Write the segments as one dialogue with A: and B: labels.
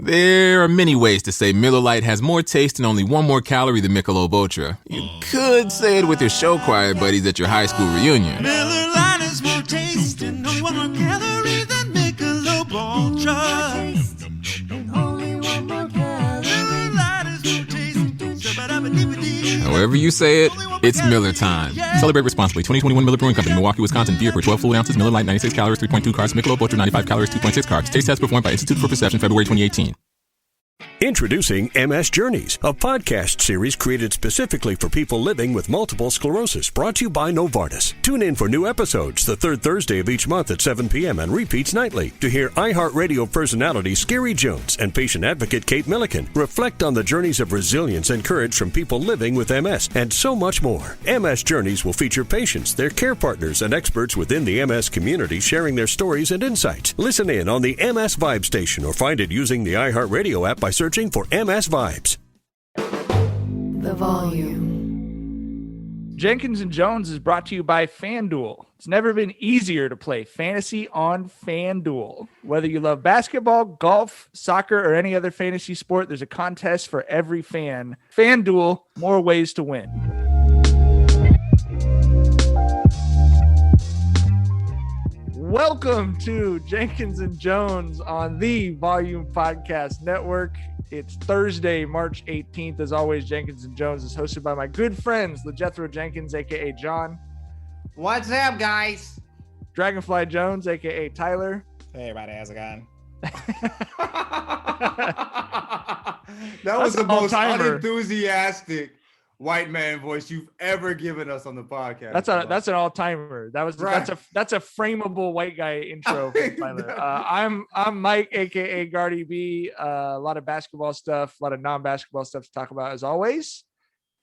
A: There are many ways to say Miller Lite has more taste and only one more calorie than Michelob Ultra. You could say it with your show choir buddies at your high school reunion.
B: Miller Lite has more taste and only one more calorie than Michelob Ultra.
A: However you say it, it's Miller time. Celebrate responsibly. 2021 Miller Brewing Company, Milwaukee, Wisconsin. Beer for 12 full ounces. Miller Lite, 96 calories, 3.2 carbs. Michelob Ultra, 95 calories, 2.6 carbs. Taste test performed by Institute for Perception, February 2018.
C: Introducing MS Journeys, a podcast series created specifically for people living with multiple sclerosis, brought to you by Novartis. Tune in for new episodes the third Thursday of each month at 7 p.m. and repeats nightly to hear iHeartRadio personality Scary Jones and patient advocate Kate Milliken reflect on the journeys of resilience and courage from people living with MS and so much more. MS Journeys will feature patients, their care partners, and experts within the MS community sharing their stories and insights. Listen in on the MS Vibe Station or find it using the iHeartRadio app by searching for MS Vibes.
D: The volume.
E: Jenkins and Jones is brought to you by FanDuel. It's never been easier to play fantasy on FanDuel. Whether you love basketball, golf, soccer, or any other fantasy sport, there's a contest for every fan. FanDuel, more ways to win. Welcome to Jenkins and Jones on the Volume Podcast Network. It's Thursday, March 18th. As always, Jenkins and Jones is hosted by my good friends, LeJethro Jenkins, a.k.a. John.
F: What's up, guys?
E: Dragonfly Jones, a.k.a. Tyler.
F: Hey, everybody, how's it going?
G: That was the most
E: all-timer.
G: unenthusiastic white man voice you've ever given us on the podcast.
E: That's an all-timer. That's a frameable white guy intro from Tyler. I'm Mike, aka Gardy B. A lot of basketball stuff, a lot of non-basketball stuff to talk about as always.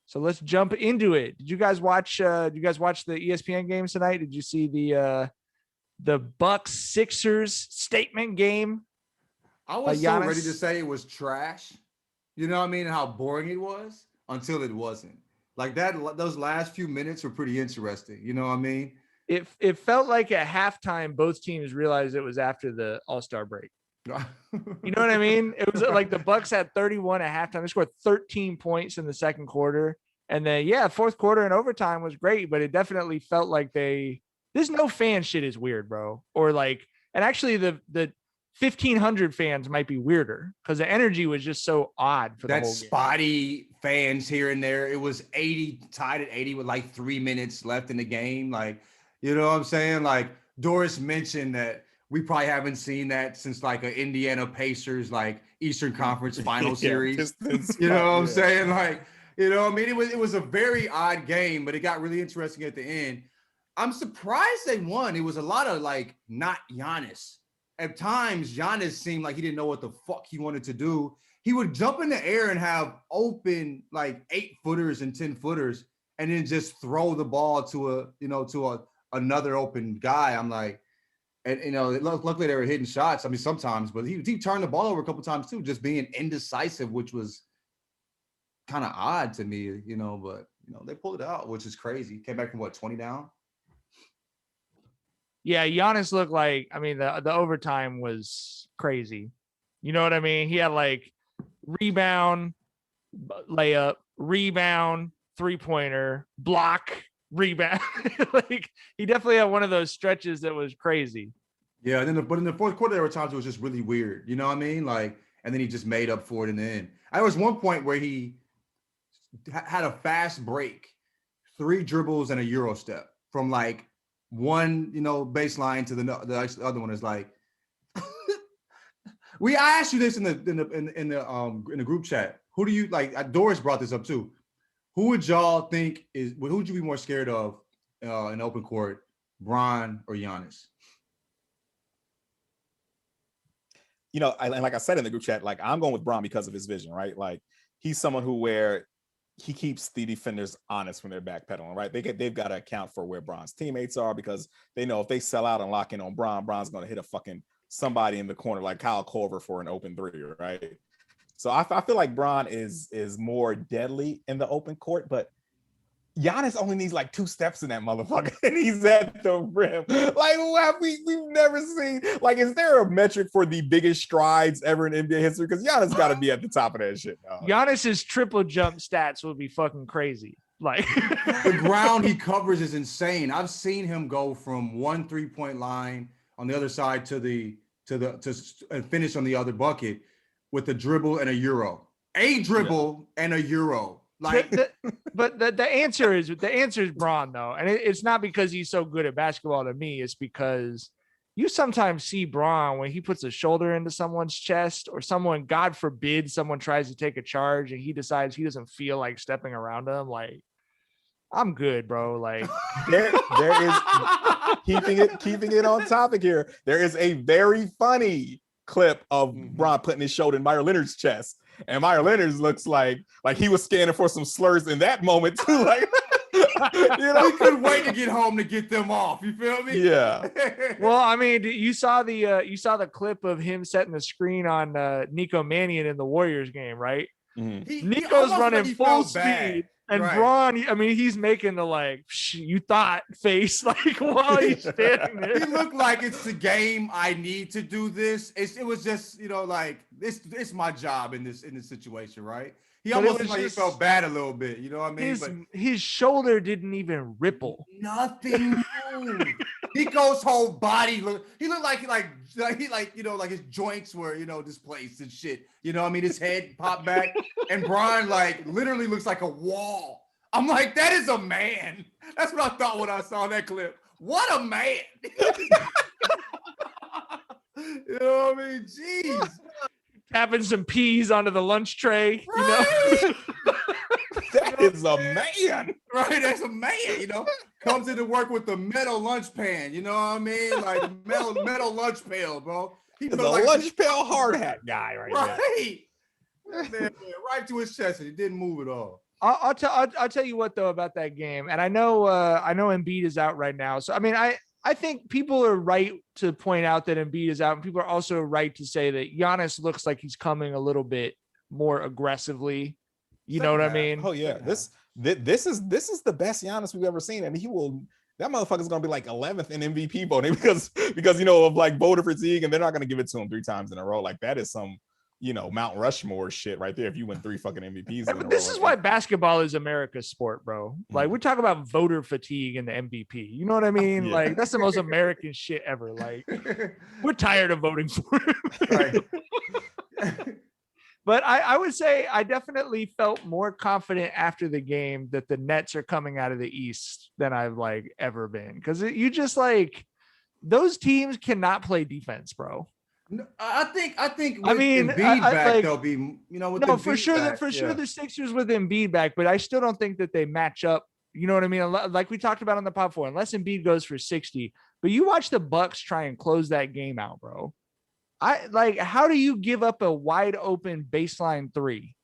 E: So let's jump into it. Did you guys watch the ESPN games tonight? Did you see the Bucks Sixers statement game?
G: I was so ready to say it was trash. You know what I mean? And how boring it was. Until it wasn't. Like that, those last few minutes were pretty interesting. You know what I mean?
E: It felt like at halftime, both teams realized it was after the All-Star break. You know what I mean? It was like the Bucks had 31 at halftime. They scored 13 points in the second quarter. And then, fourth quarter and overtime was great, but it definitely felt like this no fan shit is weird, bro. Or like, and actually the 1,500 fans might be weirder because the energy was just so odd for the whole game.
G: Spotty fans here and there. It was 80, tied at 80 with like 3 minutes left in the game. Like, you know what I'm saying? Like Doris mentioned that we probably haven't seen that since like an Indiana Pacers, like Eastern Conference final series. You know what I'm saying? Like, you know what I mean? It was a very odd game, but it got really interesting at the end. I'm surprised they won. It was a lot of like not Giannis. At times, Giannis seemed like he didn't know what the fuck he wanted to do. He would jump in the air and have open like 8-footers and 10-footers, and then just throw the ball to another open guy. I'm like, and luckily they were hitting shots. I mean, sometimes, but he turned the ball over a couple times too, just being indecisive, which was kind of odd to me, But they pulled it out, which is crazy. Came back from 20 down.
E: Yeah, Giannis looked like, I mean, the overtime was crazy. You know what I mean? He had like rebound, layup, rebound, three-pointer, block, rebound. Like he definitely had one of those stretches that was crazy.
G: Yeah, but in the fourth quarter, there were times it was just really weird. You know what I mean? Like, and then he just made up for it in the end. There was one point where he had a fast break, 3 dribbles and a Euro step from like one, baseline to the other one is like. I asked you this in the group chat. Who do you like? Doris brought this up too. Who would y'all think who would you be more scared of in open court, Bron or Giannis?
H: And like I said in the group chat, like I'm going with Bron because of his vision, right? Like he's someone where he keeps the defenders honest when they're backpedaling, right? They've got to account for where Bron's teammates are because they know if they sell out and lock in on Bron's going to hit a fucking somebody in the corner like Kyle Korver for an open 3, right? So I feel like Bron is more deadly in the open court, but Giannis only needs like 2 steps in that motherfucker, and he's at the rim. Like, what we've never seen. Like, is there a metric for the biggest strides ever in NBA history? Because Giannis got to be at the top of that shit. Dog.
E: Giannis's triple jump stats would be fucking crazy. Like
G: the ground he covers is insane. I've seen him go from 1 3-point line on the other side to finish on the other bucket with a dribble and a euro. A dribble and a euro. Like,
E: but the answer is Bron though, and it's not because he's so good at basketball to me. It's because you sometimes see Bron when he puts a shoulder into someone's chest, or someone, God forbid, someone tries to take a charge and he decides he doesn't feel like stepping around them. Like, I'm good, bro. Like,
H: there is keeping it on topic here. There is a very funny clip of Bron putting his shoulder in Meyer Leonard's chest. And Meyer Leonard looks like he was scanning for some slurs in that moment too. Like,
G: he couldn't wait to get home to get them off. You feel me?
H: Yeah.
E: Well, I mean, you saw the clip of him setting the screen on Nico Mannion in the Warriors game, right?
H: Mm-hmm.
E: Nico's running full speed.
G: Bad.
E: And
G: right.
E: Bron, I mean, he's making the like, you thought face, like, while he's standing there.
G: He looked like, it's the game. I need to do this. It was just, like, it's my job in this situation, right? He almost looked like he felt bad a little bit, you know what I mean?
E: His shoulder didn't even ripple.
G: Nothing moved. Nico's whole body he looked like his joints were, displaced and shit. You know what I mean? His head popped back, and Bron literally looks like a wall. I'm like, that is a man. That's what I thought when I saw that clip. What a man. You know what I mean? Jeez.
E: Tapping some peas onto the lunch tray,
G: right.
H: That is a man.
G: Right, that's a man, Comes into work with the metal lunch pan, you know what I mean? Like metal lunch pail, bro.
H: He's a lunch pail hard hat guy
G: right. Man, right to his chest, and he didn't move at all.
E: I'll tell you what though about that game, and I know Embiid is out right now, so I mean I think people are right to point out that Embiid is out, and people are also right to say that Giannis looks like he's coming a little bit more aggressively. You know what I mean?
H: Oh yeah, this is the best Giannis we've ever seen, and that motherfucker's gonna be like 11th in MVP voting because of like voter fatigue, and they're not gonna give it to him 3 times in a row. Like, that is some Mount Rushmore shit right there. If you win 3 fucking MVPs,
E: but this is why basketball is America's sport, bro. Like, we talk about voter fatigue in the MVP. You know what I mean? Yeah. Like, that's the most American shit ever. Like, we're tired of voting for him. Right. But I would say I definitely felt more confident after the game that the Nets are coming out of the East than I've like ever been. Because you just like, those teams cannot play defense, bro.
G: No, I think with Embiid back, they'll be, with
E: no, for sure the Sixers with Embiid back, but I still don't think that they match up. You know what I mean? Like we talked about on the pod 4, unless Embiid goes for 60, but you watch the Bucks try and close that game out, bro. How do you give up a wide open baseline 3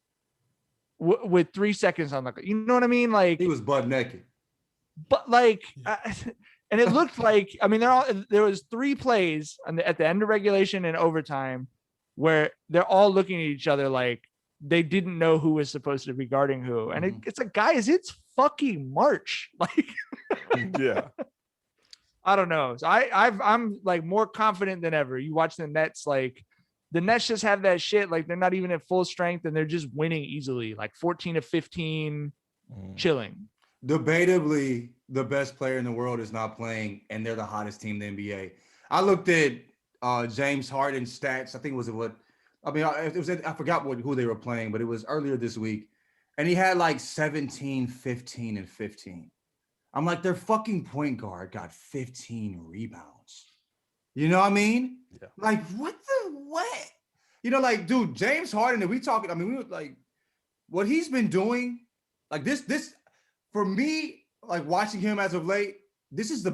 E: with 3 seconds on the, you know what I mean? Like,
G: he was butt naked,
E: but like, and it looked like, I mean, there was 3 plays at the end of regulation and overtime where they're all looking at each other like they didn't know who was supposed to be guarding who. And it's like, guys, it's fucking March. Like,
H: yeah.
E: I don't know. So I'm like more confident than ever. You watch the Nets, like the Nets just have that shit. Like, they're not even at full strength and they're just winning easily, like 14-15, chilling.
G: Debatably, the best player in the world is not playing, and they're the hottest team in the NBA. I looked at James Harden's stats. I think I forgot who they were playing, but it was earlier this week, and he had like 17, 15, and 15. I'm like, their fucking point guard got 15 rebounds. You know what I mean? Yeah. Like, what? Like, dude, James Harden, if we talking, I mean, we were like, what he's been doing, like this, for me, like watching him as of late, this is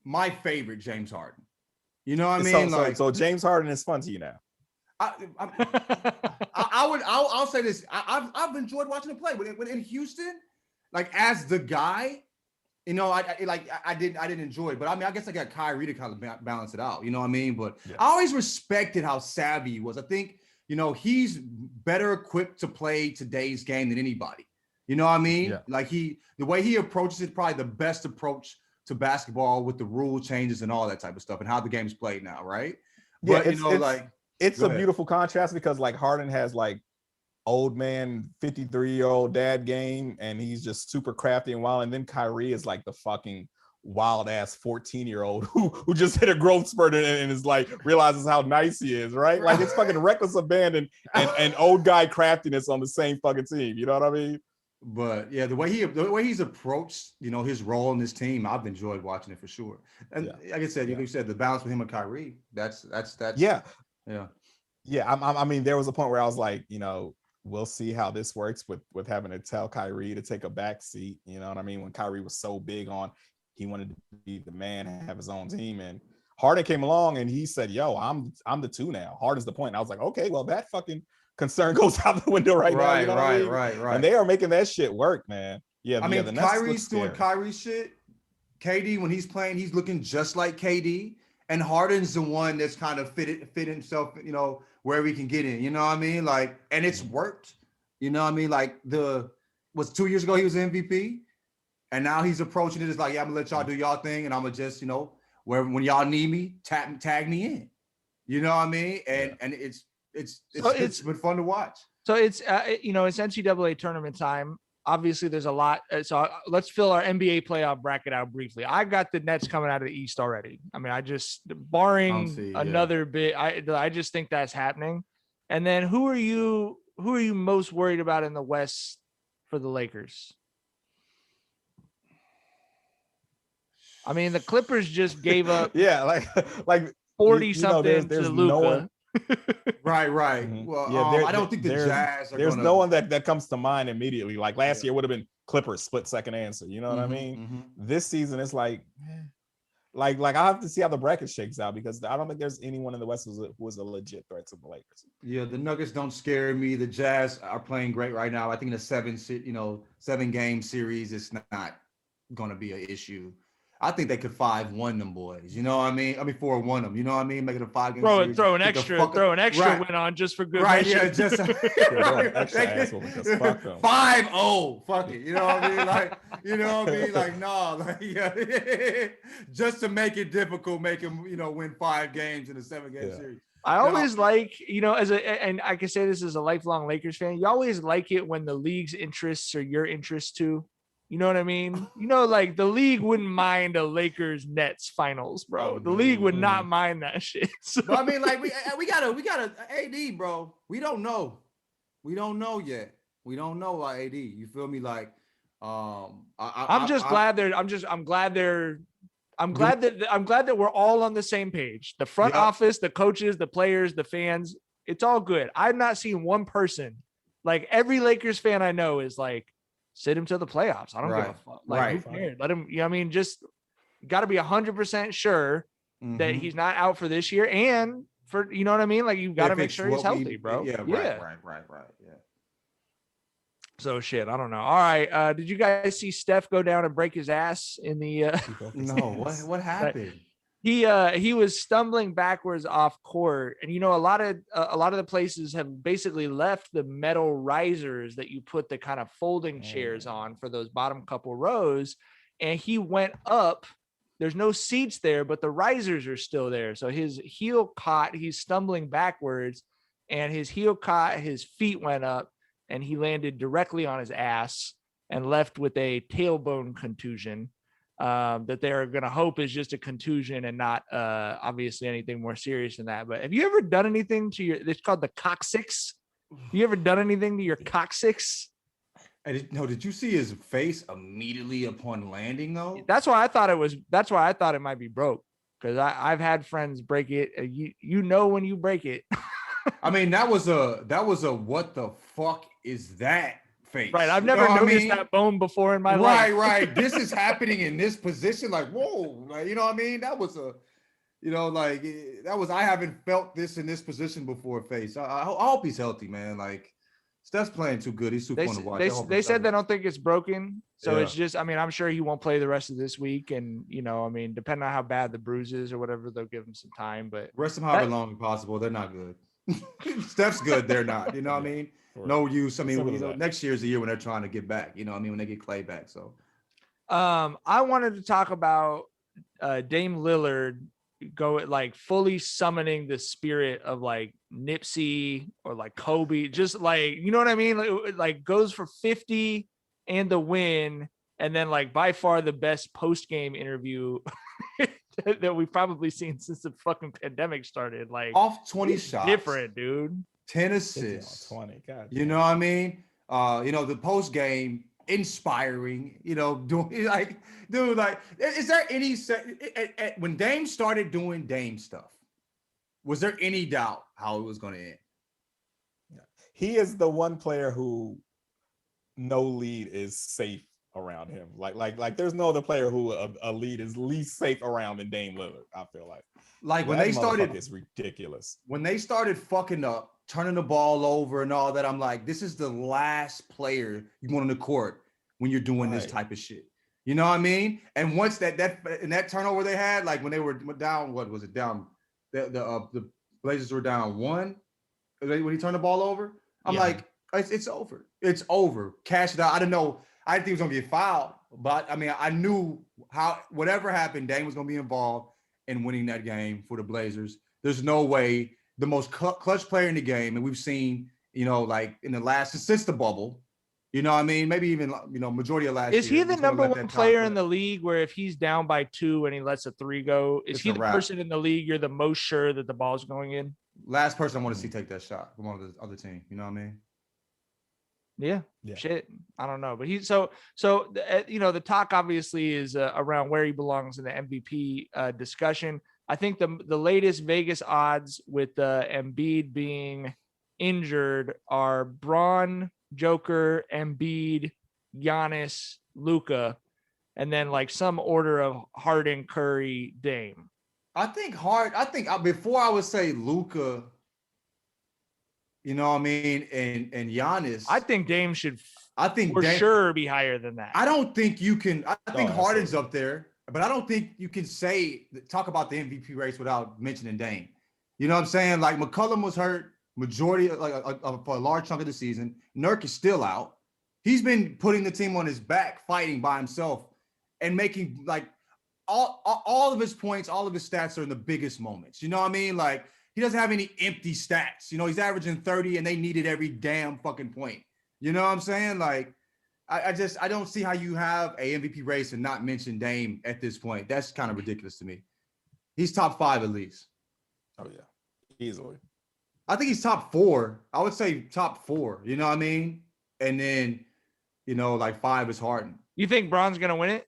G: my favorite James Harden. You know what I mean?
H: So James Harden is fun to you now.
G: I'll say this. I've enjoyed watching him play, but in Houston, like as the guy, I didn't enjoy it, but I mean, I guess I got Kyrie to kind of balance it out. You know what I mean? But yeah. I always respected how savvy he was. I think, he's better equipped to play today's game than anybody. You know what I mean?
H: Yeah.
G: Like the way he approaches it, probably the best approach to basketball with the rule changes and all that type of stuff and how the game's played now, right?
H: Yeah,
G: But
H: it's
G: go
H: a
G: ahead.
H: beautiful contrast because like Harden has like old man 53-year-old dad game and he's just super crafty and wild, and then Kyrie is like the fucking wild ass 14-year-old who just hit a growth spurt and is like realizes how nice he is, right? Like it's fucking reckless abandon and old guy craftiness on the same fucking team. You know what I mean?
G: But yeah, the way he's approached, his role in this team, I've enjoyed watching it for sure. And like I said, you said the balance with him and Kyrie, that's
H: yeah.
G: Yeah.
H: I mean, there was a point where I was like, we'll see how this works with having to tell Kyrie to take a back seat. You know what I mean? When Kyrie was so big on, he wanted to be the man and have his own team. And Harden came along and he said, yo, I'm the two now. Harden's the point. And I was like, okay, well, that fucking concern goes out the window right now. You know what I mean?
G: Right.
H: And they are making that shit work, man. Yeah.
G: I mean,
H: the Nets
G: Kyrie's doing Kyrie shit. KD, when he's playing, he's looking just like KD. And Harden's the one that's kind of fit himself, wherever he can get in. You know what I mean? Like, and it's worked. You know what I mean? Like 2 years ago he was MVP, and now he's approaching it as like, yeah, I'm gonna let y'all do y'all thing, and I'm gonna just, when y'all need me, tag me in. You know what I mean? And it's been fun to watch.
E: So it's it's NCAA tournament time. Obviously, there's a lot. So let's fill our NBA playoff bracket out briefly. I got the Nets coming out of the East already. I mean, I just barring another bit, I just think that's happening. And then who are you most worried about in the West for the Lakers? I mean, the Clippers just gave up
H: like
E: 40 something to Luka.
H: No one.
G: Right.
H: Mm-hmm.
G: Well, I don't think the Jazz are
H: there's no one that comes to mind immediately. Like last year would have been Clippers split second answer. You know what I mean?
G: Mm-hmm.
H: This season it's like I have to see how the bracket shakes out because I don't think there's anyone in the West who was a legit threat to the Lakers.
G: Yeah, the Nuggets don't scare me. The Jazz are playing great right now. I think in a 7-game series, it's not going to be an issue. I think they could 5-1 them boys. You know what I mean? 4-1 them. You know what I mean? Make it a 5-game series.
E: Throw an extra win on just for good measure.
G: Yeah, just
H: extra asshole because fuck them.
G: 5-0. Fuck it. You know what I mean? Like, you know what I mean? Like, no, like, yeah. Just to make it difficult, make them, win 5 games in a 7-game series.
E: I always like, and I can say this as a lifelong Lakers fan, you always like it when the league's interests are your interests too. You know what I mean? Like the league wouldn't mind a Lakers Nets finals, bro. The league would not mind that shit. So.
G: But I mean, like we got a AD, bro. We don't know yet. We don't know about AD. You feel me? Like, I'm glad that we're all on the same page. The front office, the coaches, the players, the fans. It's all good. I've not seen one person, like every Lakers fan I know is like, sit him to the playoffs. I don't give a fuck. Like, who cares? Let him, just got to be 100% sure that he's not out for this year. And for, you know what I mean? Like, you've got to make sure he's healthy, bro. Yeah. Yeah.
E: So shit, I don't know. All right. Did you guys see Steph go down and break his ass in the,
G: no, what happened?
E: He was stumbling backwards off court, and a lot of the places have basically left the metal risers that you put the kind of folding chairs on for those bottom couple rows, and he went up. There's no seats there, but the risers are still there. So his heel caught. He's stumbling backwards, and his heel caught. His feet went up, and he landed directly on his ass and left with a tailbone contusion. That they're going to hope is just a contusion and not obviously anything more serious than that. But have you ever done anything to it's called the coccyx? You ever done anything to your coccyx?
G: Did you see his face immediately upon landing though?
E: That's why I thought it might be broke, because I've had friends break it. When you break it.
G: I mean, that was a what the fuck is that? Face.
E: Right, I've never noticed that bone before in my life.
G: Right. This is happening in this position. Like, whoa, like, you know what I mean? That was I haven't felt this in this position before. Face. I hope he's healthy, man. Like, Steph's playing too good. He's too fun to watch.
E: They said they don't think it's broken, so it's just. I mean, I'm sure he won't play the rest of this week, and depending on how bad the bruise is or whatever, they'll give him some time. But
G: rest him however long as possible. They're not good. Steph's good. They're not. You know what I mean? No use. I mean,
H: Simple as that.
G: next year's the year when they're trying to get back. You know what I mean? When they get Clay back. So
E: I wanted to talk about Dame Lillard like fully summoning the spirit of like Nipsey or like Kobe, just like, you know what I mean? Like goes for 50 and the win, and then like by far the best post-game interview that we've probably seen since the fucking pandemic started. Like
G: off 20 shots,
E: different, dude.
G: 10 assists,
H: 20. God,
G: you know what I mean? The post game inspiring, doing like, dude, like, is there any when Dame started doing Dame stuff, was there any doubt how it was going to end?
H: He is the one player who no lead is safe around him. Like there's no other player who a lead is least safe around than Dame Lillard. I feel like
G: when they started,
H: it's ridiculous.
G: When they started fucking up, turning the ball over and all that, I'm like, this is the last player you want on the court when you're doing this type of shit. You know what I mean? And once that turnover they had, like when they were down, what was it down? The Blazers were down 1 when he turned the ball over. I'm like, it's over. It's over. Cash it out. I didn't know. I didn't think he was gonna get fouled, but I mean, I knew how whatever happened, Dame was gonna be involved in winning that game for the Blazers. There's no way. The most clutch player in the game, and we've seen, like in the since the bubble, you know what I mean? Maybe even, majority of last year.
E: Is he the number one player in the league where if he's down by 2 and he lets a 3 go, is he the person in the league you're the most sure that the ball's going in?
G: Last person I want to see take that shot from one of the other team. You know what I mean?
E: Yeah. Shit. I don't know. But the talk obviously is around where he belongs in the MVP discussion. I think the latest Vegas odds with Embiid being injured are Braun, Joker, Embiid, Giannis, Luka, and then like some order of Harden, Curry, Dame.
G: I think before I would say Luka, you know what I mean, and Giannis.
E: I think Dame should
G: Dame,
E: sure be higher than that.
G: I don't think you can. I think Harden's up there. But I don't think you can talk about the MVP race without mentioning Dame. You know what I'm saying? Like McCollum was hurt majority, for a large chunk of the season. Nurk is still out. He's been putting the team on his back, fighting by himself, and making like all of his points, all of his stats are in the biggest moments. You know what I mean? Like he doesn't have any empty stats. He's averaging 30, and they needed every damn fucking point. You know what I'm saying? Like. I don't see how you have a MVP race and not mention Dame at this point. That's kind of ridiculous to me. He's top 5 at least.
H: Oh yeah, easily.
G: I think he's top 4. I would say top 4. You know what I mean? And then, like 5 is Harden.
E: You think Braun's gonna win it?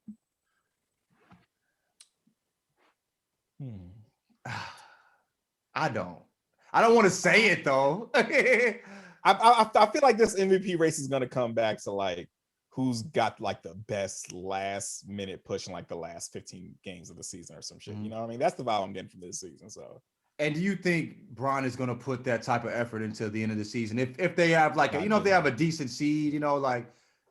G: I don't want to say it though.
H: I feel like this MVP race is gonna come back to like who's got like the best last minute push in like the last 15 games of the season or some shit. You know what I mean? That's the vibe I'm getting from this season. So,
G: and do you think Bron is going to put that type of effort until the end of the season? If they have like, if they have a decent seed, like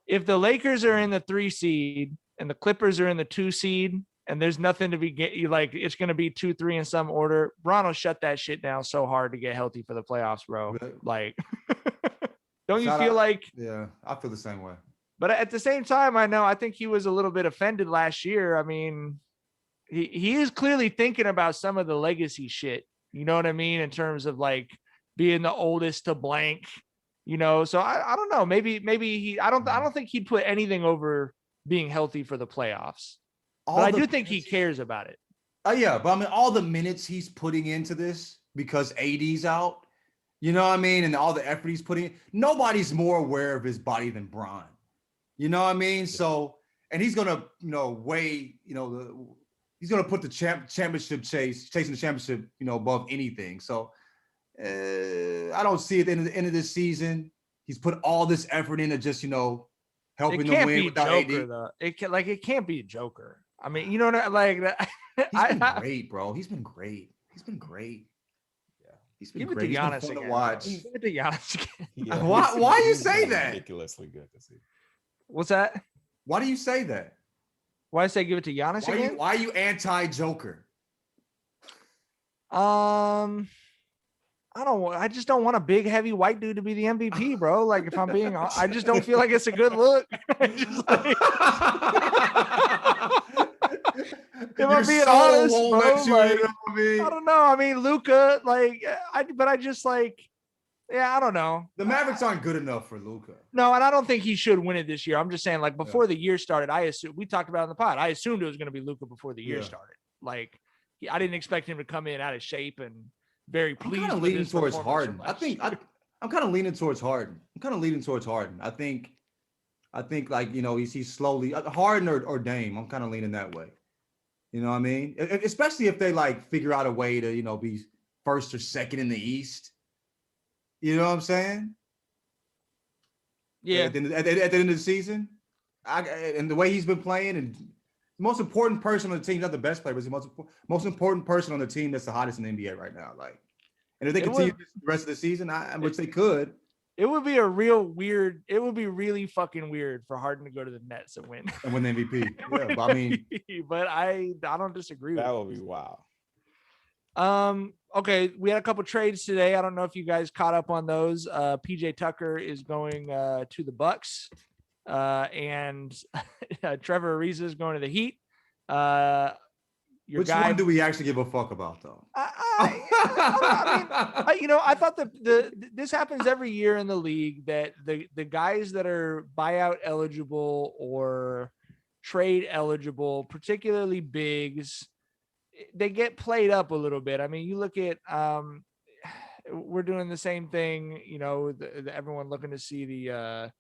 E: if the Lakers are in the 3 seed and the Clippers are in the 2 seed and there's nothing to be it's going to be 2, 3 in some order, Bron will shut that shit down so hard to get healthy for the playoffs, bro. Really? Like, don't you feel like?
G: Yeah, I feel the same way.
E: But at the same time, I think he was a little bit offended last year. I mean, he is clearly thinking about some of the legacy shit. You know what I mean? In terms of like being the oldest to blank, so I don't know. Maybe I don't think he'd put anything over being healthy for the playoffs. But I do think he cares about it.
G: Yeah. But I mean, all the minutes he's putting into this because AD's out, you know what I mean? And all the effort he's putting in, nobody's more aware of his body than Bron. You know what I mean? Yeah. So, and he's going to, he's going to put the championship chasing the championship, above anything. So I don't see it at the end of this season. He's put all this effort into just, helping them win without
E: Joker,
G: AD.
E: Though. It can't be a Joker. I mean, you know what like that.
G: He's been great, bro. He's been great. He's been great. Yeah. He's been great.
E: Give it to Giannis again.
G: To watch.
E: Give it to Giannis again.
H: Yeah,
G: why you say that?
H: Ridiculously good to see.
E: What's that?
G: Why do you say that?
E: Why I say give it to Giannis again?
G: Why are you anti-Joker?
E: I I just don't want a big, heavy white dude to be the MVP, bro. Like, if I'm being, I just don't feel like it's a good look. Just like, if I'm being honest, bro, like, I don't know. I mean, Luka, like, I just like, yeah, I don't know.
G: The Mavericks aren't good enough for Luka.
E: No, and I don't think he should win it this year. I'm just saying, like, before the year started, I assumed, we talked about it in the pod, I assumed it was going to be Luka before the year started. Like, I didn't expect him to come in out of shape and very pleased.
G: I'm kind of leaning towards Harden. I'm kind of leaning towards Harden. I think like, you know, he's slowly Harden or Dame. I'm kind of leaning that way. You know what I mean? Especially if they like figure out a way to, you know, be first or second in the East. You know what I'm saying?
E: Yeah.
G: At the end of the season, and the way he's been playing, and the most important person on the team, not the best player, but the most important person on the team that's the hottest in the NBA right now. Like, and if they continue the rest of the season, which they could,
E: it would be a real weird. It would be really fucking weird for Harden to go to the Nets and win
G: the MVP. Yeah, but I mean,
E: but I don't disagree.
H: That
E: would
H: be wild.
E: Okay, we had a couple trades today. I don't know if you guys caught up on those. PJ Tucker is going to the Bucks, and Trevor Ariza is going to the Heat.
G: Which one do we actually give a fuck about, though?
E: I mean, you know, I thought this happens every year in the league, that the guys that are buyout eligible or trade eligible, particularly bigs, they get played up a little bit. I mean, you look at we're doing the same thing, you know, everyone looking to see the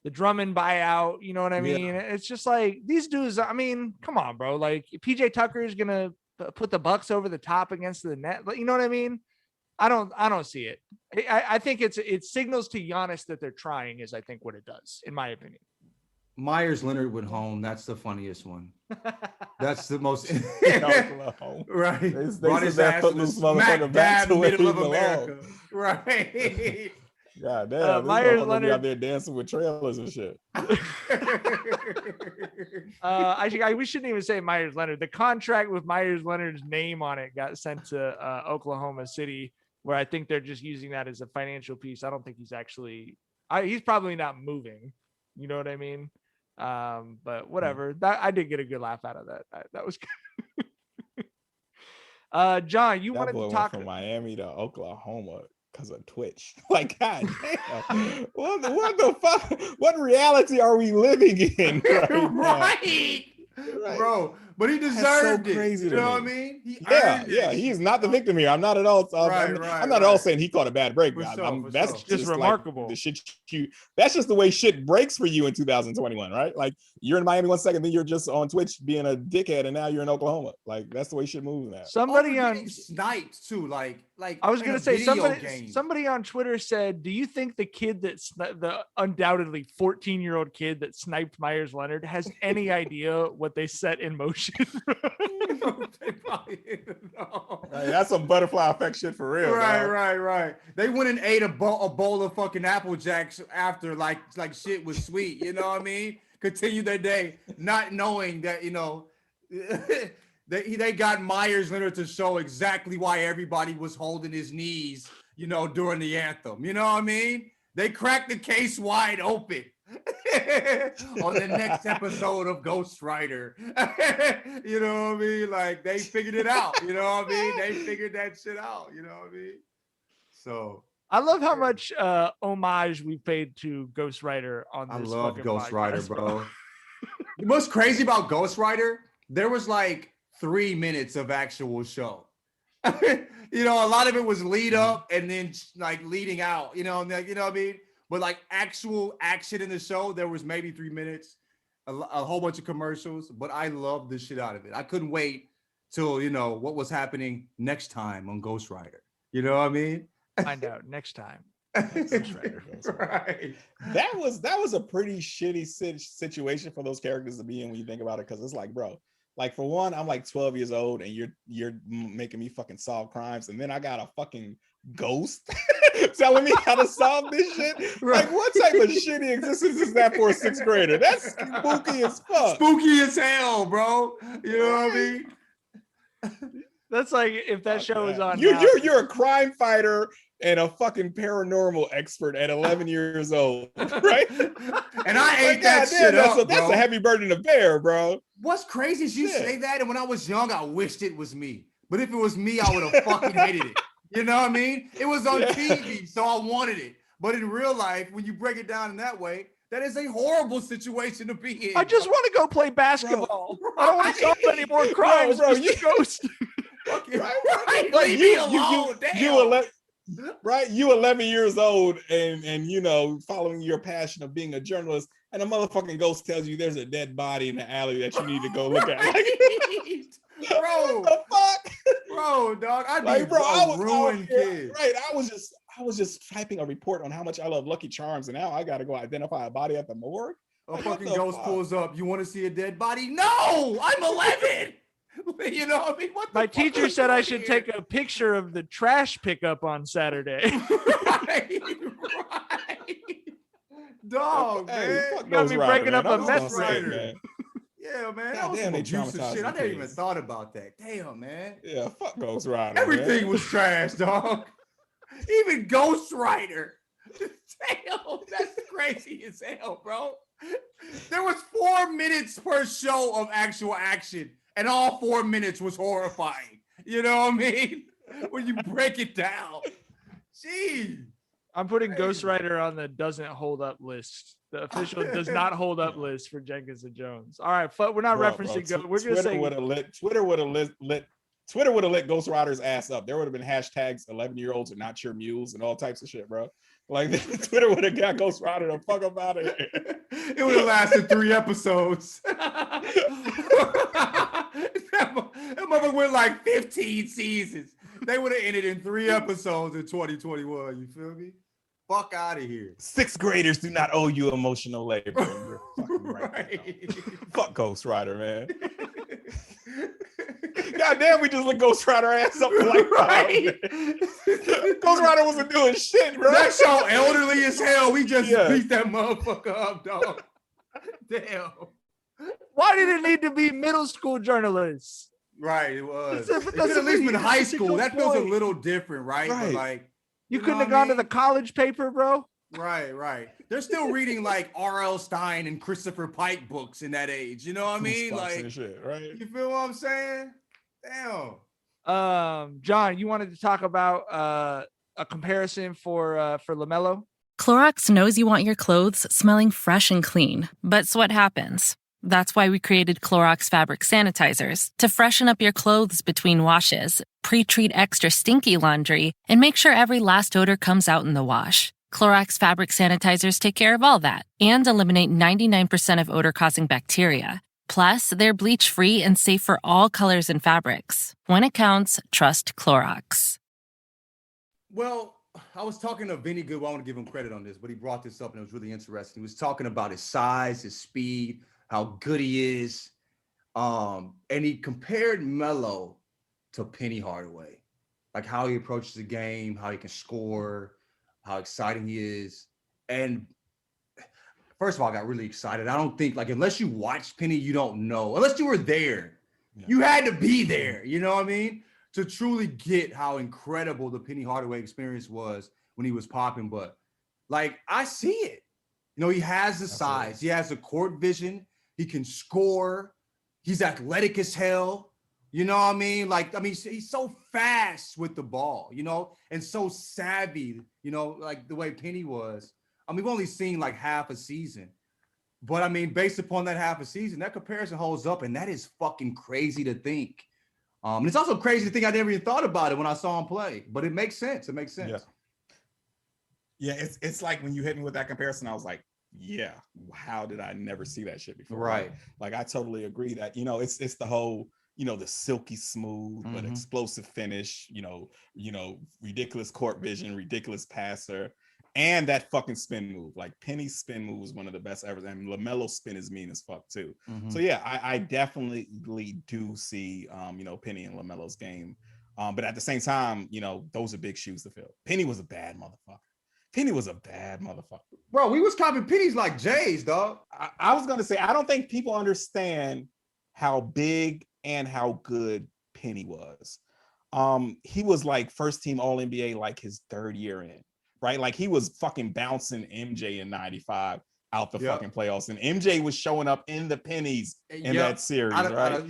E: Drummond buyout, you know what I mean? Yeah. It's just like these dudes, I mean, come on, bro. Like, PJ Tucker is gonna put the Bucks over the top against the net. You know what I mean? I don't see it. I think it signals to Giannis that they're trying, is I think what it does, in my opinion.
G: Myers Leonard went home. That's the funniest one. That's the most right. Brought his ass to the smack dab middle of America. Right.
H: God damn,
E: Myers Leonard
H: out there dancing with trailers and shit.
E: We shouldn't even say Myers Leonard. The contract with Myers Leonard's name on it got sent to Oklahoma City, where I think they're just using that as a financial piece. I don't think he's actually. He's probably not moving. You know what I mean? But whatever. That I did get a good laugh out of that. That was good. John, you wanted to talk
H: from Miami to Oklahoma because of Twitch. Like, God damn. what the fuck? What reality are we living in
G: right? Bro, but he deserved it.
H: Crazy,
G: you know what I mean?
H: He is not the victim here. I'm not at all. I'm not at all saying he caught a bad break. That's just
E: remarkable.
H: Like the shit that's just the way shit breaks for you in 2021, right? Like, you're in Miami 1 second, then you're just on Twitch being a dickhead, and now you're in Oklahoma. Like, that's the way shit moves now.
E: Somebody on
G: sniped too. Like
E: I was gonna say, somebody on Twitter said, "Do you think the kid the undoubtedly 14-year-old kid that sniped Myers Leonard has any idea what they set in motion?"
G: They probably know.
H: That's some butterfly effect shit for real.
G: Right. They went and ate a bowl of fucking Apple Jacks after like shit was sweet. You know what I mean? Continue their day not knowing that, you know, they got Myers Leonard to show exactly why everybody was holding his knees, you know, during the anthem. You know what I mean? They cracked the case wide open. On the next episode of Ghost Rider. You know what I mean? Like, they figured it out. You know what I mean? They figured that shit out. You know what I mean? So
E: I love how much homage we paid to Ghost Rider on this. I love
G: Ghost
E: podcast,
G: Rider, bro. What's crazy about Ghost Rider? There was like 3 minutes of actual show. You know, a lot of it was lead up and then like leading out. You know what I mean? But like actual action in the show, there was maybe 3 minutes, a whole bunch of commercials, but I loved the shit out of it. I couldn't wait till, you know, what was happening next time on Ghost Rider. You know what I mean?
E: Find out next time. Ghost Rider.
G: Right.
H: That was a pretty shitty situation for those characters to be in when you think about it, because it's like, bro, like, for one, I'm like 12 years old and you're making me fucking solve crimes, and then I got a fucking ghost telling me how to solve this shit. Right. Like, what type of shitty existence is that for a 6th grader? That's spooky as fuck.
G: Spooky as hell, bro. You know what I mean?
E: That's like if that show is on.
H: You're a crime fighter and a fucking paranormal expert at 11 years old, right?
G: And I ate that shit up,
H: that's a heavy burden to bear, bro.
G: What's crazy is you say that, and when I was young, I wished it was me. But if it was me, I would have fucking hated it. You know what I mean? It was on TV, so I wanted it. But in real life, when you break it down in that way, that is a horrible situation to be in.
E: I just want to go play basketball. Bro, I don't want to solve any more crimes.
H: Bro,
E: you ghost.
G: Right? Leave me alone.
H: You 11 years old and you know, following your passion of being a journalist, and a motherfucking ghost tells you there's a dead body in the alley that you need to go look at. Like,
G: bro,
H: what the fuck?
G: Bro, dog, I'd
H: like,
G: be
H: bro,
G: a ruined kid.
H: Right, I was just typing a report on how much I love Lucky Charms, and now I gotta go identify a body at the morgue.
G: A fucking ghost pulls up. You want to see a dead body? No, I'm 11. You know what I mean?
E: My teacher said I should take a picture of the trash pickup on Saturday.
G: Right. Dog, man.
E: Got me breaking up a meth writer.
G: Yeah, man.
H: God damn, they traumatized
G: shit. I never
H: kids.
G: even thought about that. Damn, man.
H: Yeah, fuck Ghost Rider.
G: Everything
H: man.
G: was trash, dog. Even Ghost Rider. Damn, that's crazy as hell, bro. There was 4 minutes per show of actual action, and all 4 minutes was horrifying. You know what I mean? When you break it down. Jeez.
E: I'm putting Ghost Rider on the doesn't hold up list. The official does not hold up list for Jenkins and Jones. All right, we're not referencing. We're gonna say
H: Twitter would have lit Ghost Rider's ass up. There would have been hashtags 11-year-olds are not your mules and all types of shit, bro. Like Twitter would have got Ghost Rider the fuck up out of here.
G: It would have lasted 3 episodes. That motherfucker went like 15 seasons. They would have ended in 3 episodes in 2021. You feel me? Fuck out of here.
H: 6th graders do not owe you emotional labor. You're fucking right. Fuck Ghost Rider, man. God damn, we just let Ghost Rider ass up for like 5 minutes. Ghost Rider wasn't doing shit, bro.
G: That show elderly as hell. We just beat that motherfucker up, dog. Damn.
E: Why did it need to be middle school journalists?
G: Right, it was. It could
E: That's
G: at least been high
E: that's a
G: school.
E: good
G: That feels a
E: point.
G: little different, right? But like,
E: You
G: know
E: couldn't
G: what
E: have gone
G: I
E: to the
G: mean?
E: college paper, bro.
G: Right. They're still reading like R.L. Stein and Christopher Pike books in that age. You know what I mean? Like,
H: shit, right?
G: you feel what I'm saying? Damn.
E: John, you wanted to talk about a comparison for LaMelo?
I: Clorox knows you want your clothes smelling fresh and clean, but so what happens? That's why we created Clorox fabric sanitizers to freshen up your clothes between washes, pre-treat extra stinky laundry, and make sure every last odor comes out in the wash. Clorox fabric sanitizers take care of all that and eliminate 99% of odor-causing bacteria. Plus, they're bleach-free and safe for all colors and fabrics. When it counts, trust Clorox.
G: Well, I was talking to Vinny Goodwin. I want to give him credit on this, but he brought this up and it was really interesting. He was talking about his size, his speed, how good he is. And he compared Melo to Penny Hardaway, like how he approaches the game, how he can score, how exciting he is. And first of all, I got really excited. I don't think, like, unless you watch Penny, you don't know. Unless you were there. Yeah. You had to be there, you know what I mean? To truly get how incredible the Penny Hardaway experience was when he was popping. But, like, I see it. You know, he has the size. He has the court vision. He can score. He's athletic as hell. You know what I mean? Like, I mean, he's so fast with the ball, you know, and so savvy, you know, like the way Penny was. I mean, we've only seen like half a season. But, I mean, based upon that half a season, that comparison holds up, and that is fucking crazy to think. And it's also crazy to think I never even thought about it when I saw him play. But it makes sense. It makes sense.
H: Yeah, it's like when you hit me with that comparison, I was like, yeah, how did I never see that shit before?
G: Right.
H: Like I totally agree that, you know, it's the whole, you know, the silky smooth but explosive finish, you know, ridiculous court vision, ridiculous passer, and that fucking spin move. Like Penny's spin move was one of the best ever, and LaMelo's spin is mean as fuck too. So yeah, I definitely do see you know, Penny and LaMelo's game. But at the same time, you know, those are big shoes to fill. Penny was a bad motherfucker.
G: Bro, we was copying Pennies like Jays, dog.
H: I was gonna say, I don't think people understand how big and how good Penny was. he was like first team All NBA like his third year in, right? Like he was fucking bouncing MJ in 95 out the fucking playoffs, and MJ was showing up in the pennies in that series, right?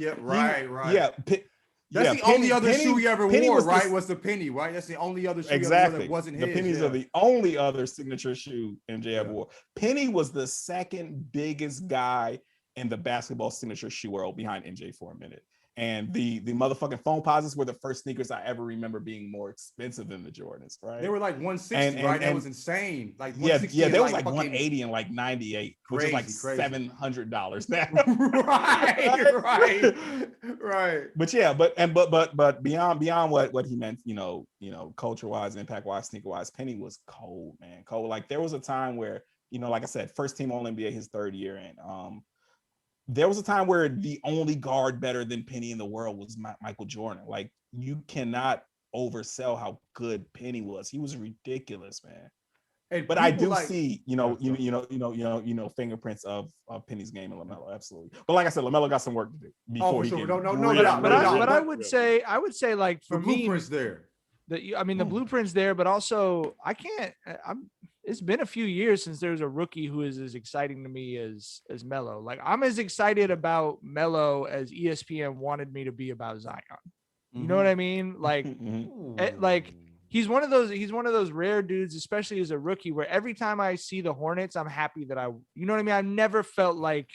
G: That's the only other shoe he ever wore, right? Was the penny, right? That's the only other shoe that wasn't his.
H: The pennies are the only other signature shoe MJ ever wore. Penny was the second biggest guy in the basketball signature shoe world behind MJ for a minute. And the motherfucking foam posits were the first sneakers I ever remember being more expensive than the Jordans, right?
G: They were like 160, right? That was insane. Like 160
H: they was like 180 and like 98, which is like $700 now.
G: right.
H: But beyond what he meant, culture wise, impact wise, sneaker wise, Penny was cold, man. Cold. Like there was a time where, like I said, first team All NBA his third year in. There was a time where the only guard better than Penny in the world was Michael Jordan. Like you cannot oversell how good Penny was. He was ridiculous, man. But I do see, fingerprints of Penny's game and LaMelo, absolutely. But like I said, LaMelo got some work to do before he can.
E: But I would say, like for
G: the
E: me,
G: blueprint's there.
E: The blueprint's there, but also it's been a few years since there was a rookie who is as exciting to me as Melo. Like I'm as excited about Melo as ESPN wanted me to be about Zion. You know what I mean? Like, like he's one of those rare dudes, especially as a rookie, where every time I see the Hornets, I'm happy that you know what I mean? I've never felt like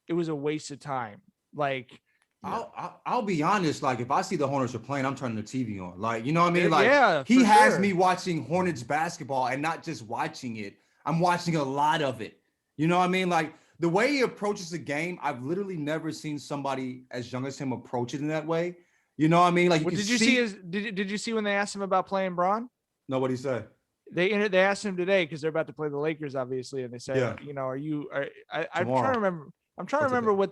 E: it was a waste of time. Like,
G: I'll be honest. Like if I see the Hornets are playing, I'm turning the TV on. Like, you know what I mean? Like he has me watching Hornets basketball, and not just watching it. I'm watching a lot of it. You know what I mean? Like the way he approaches the game, I've literally never seen somebody as young as him approach it in that way. You know what I mean? Like,
E: did you see when they asked him about playing Braun?
G: No, what'd he say?
E: They asked him today because they're about to play the Lakers, obviously, and they said, I'm trying to remember. I'm trying to remember what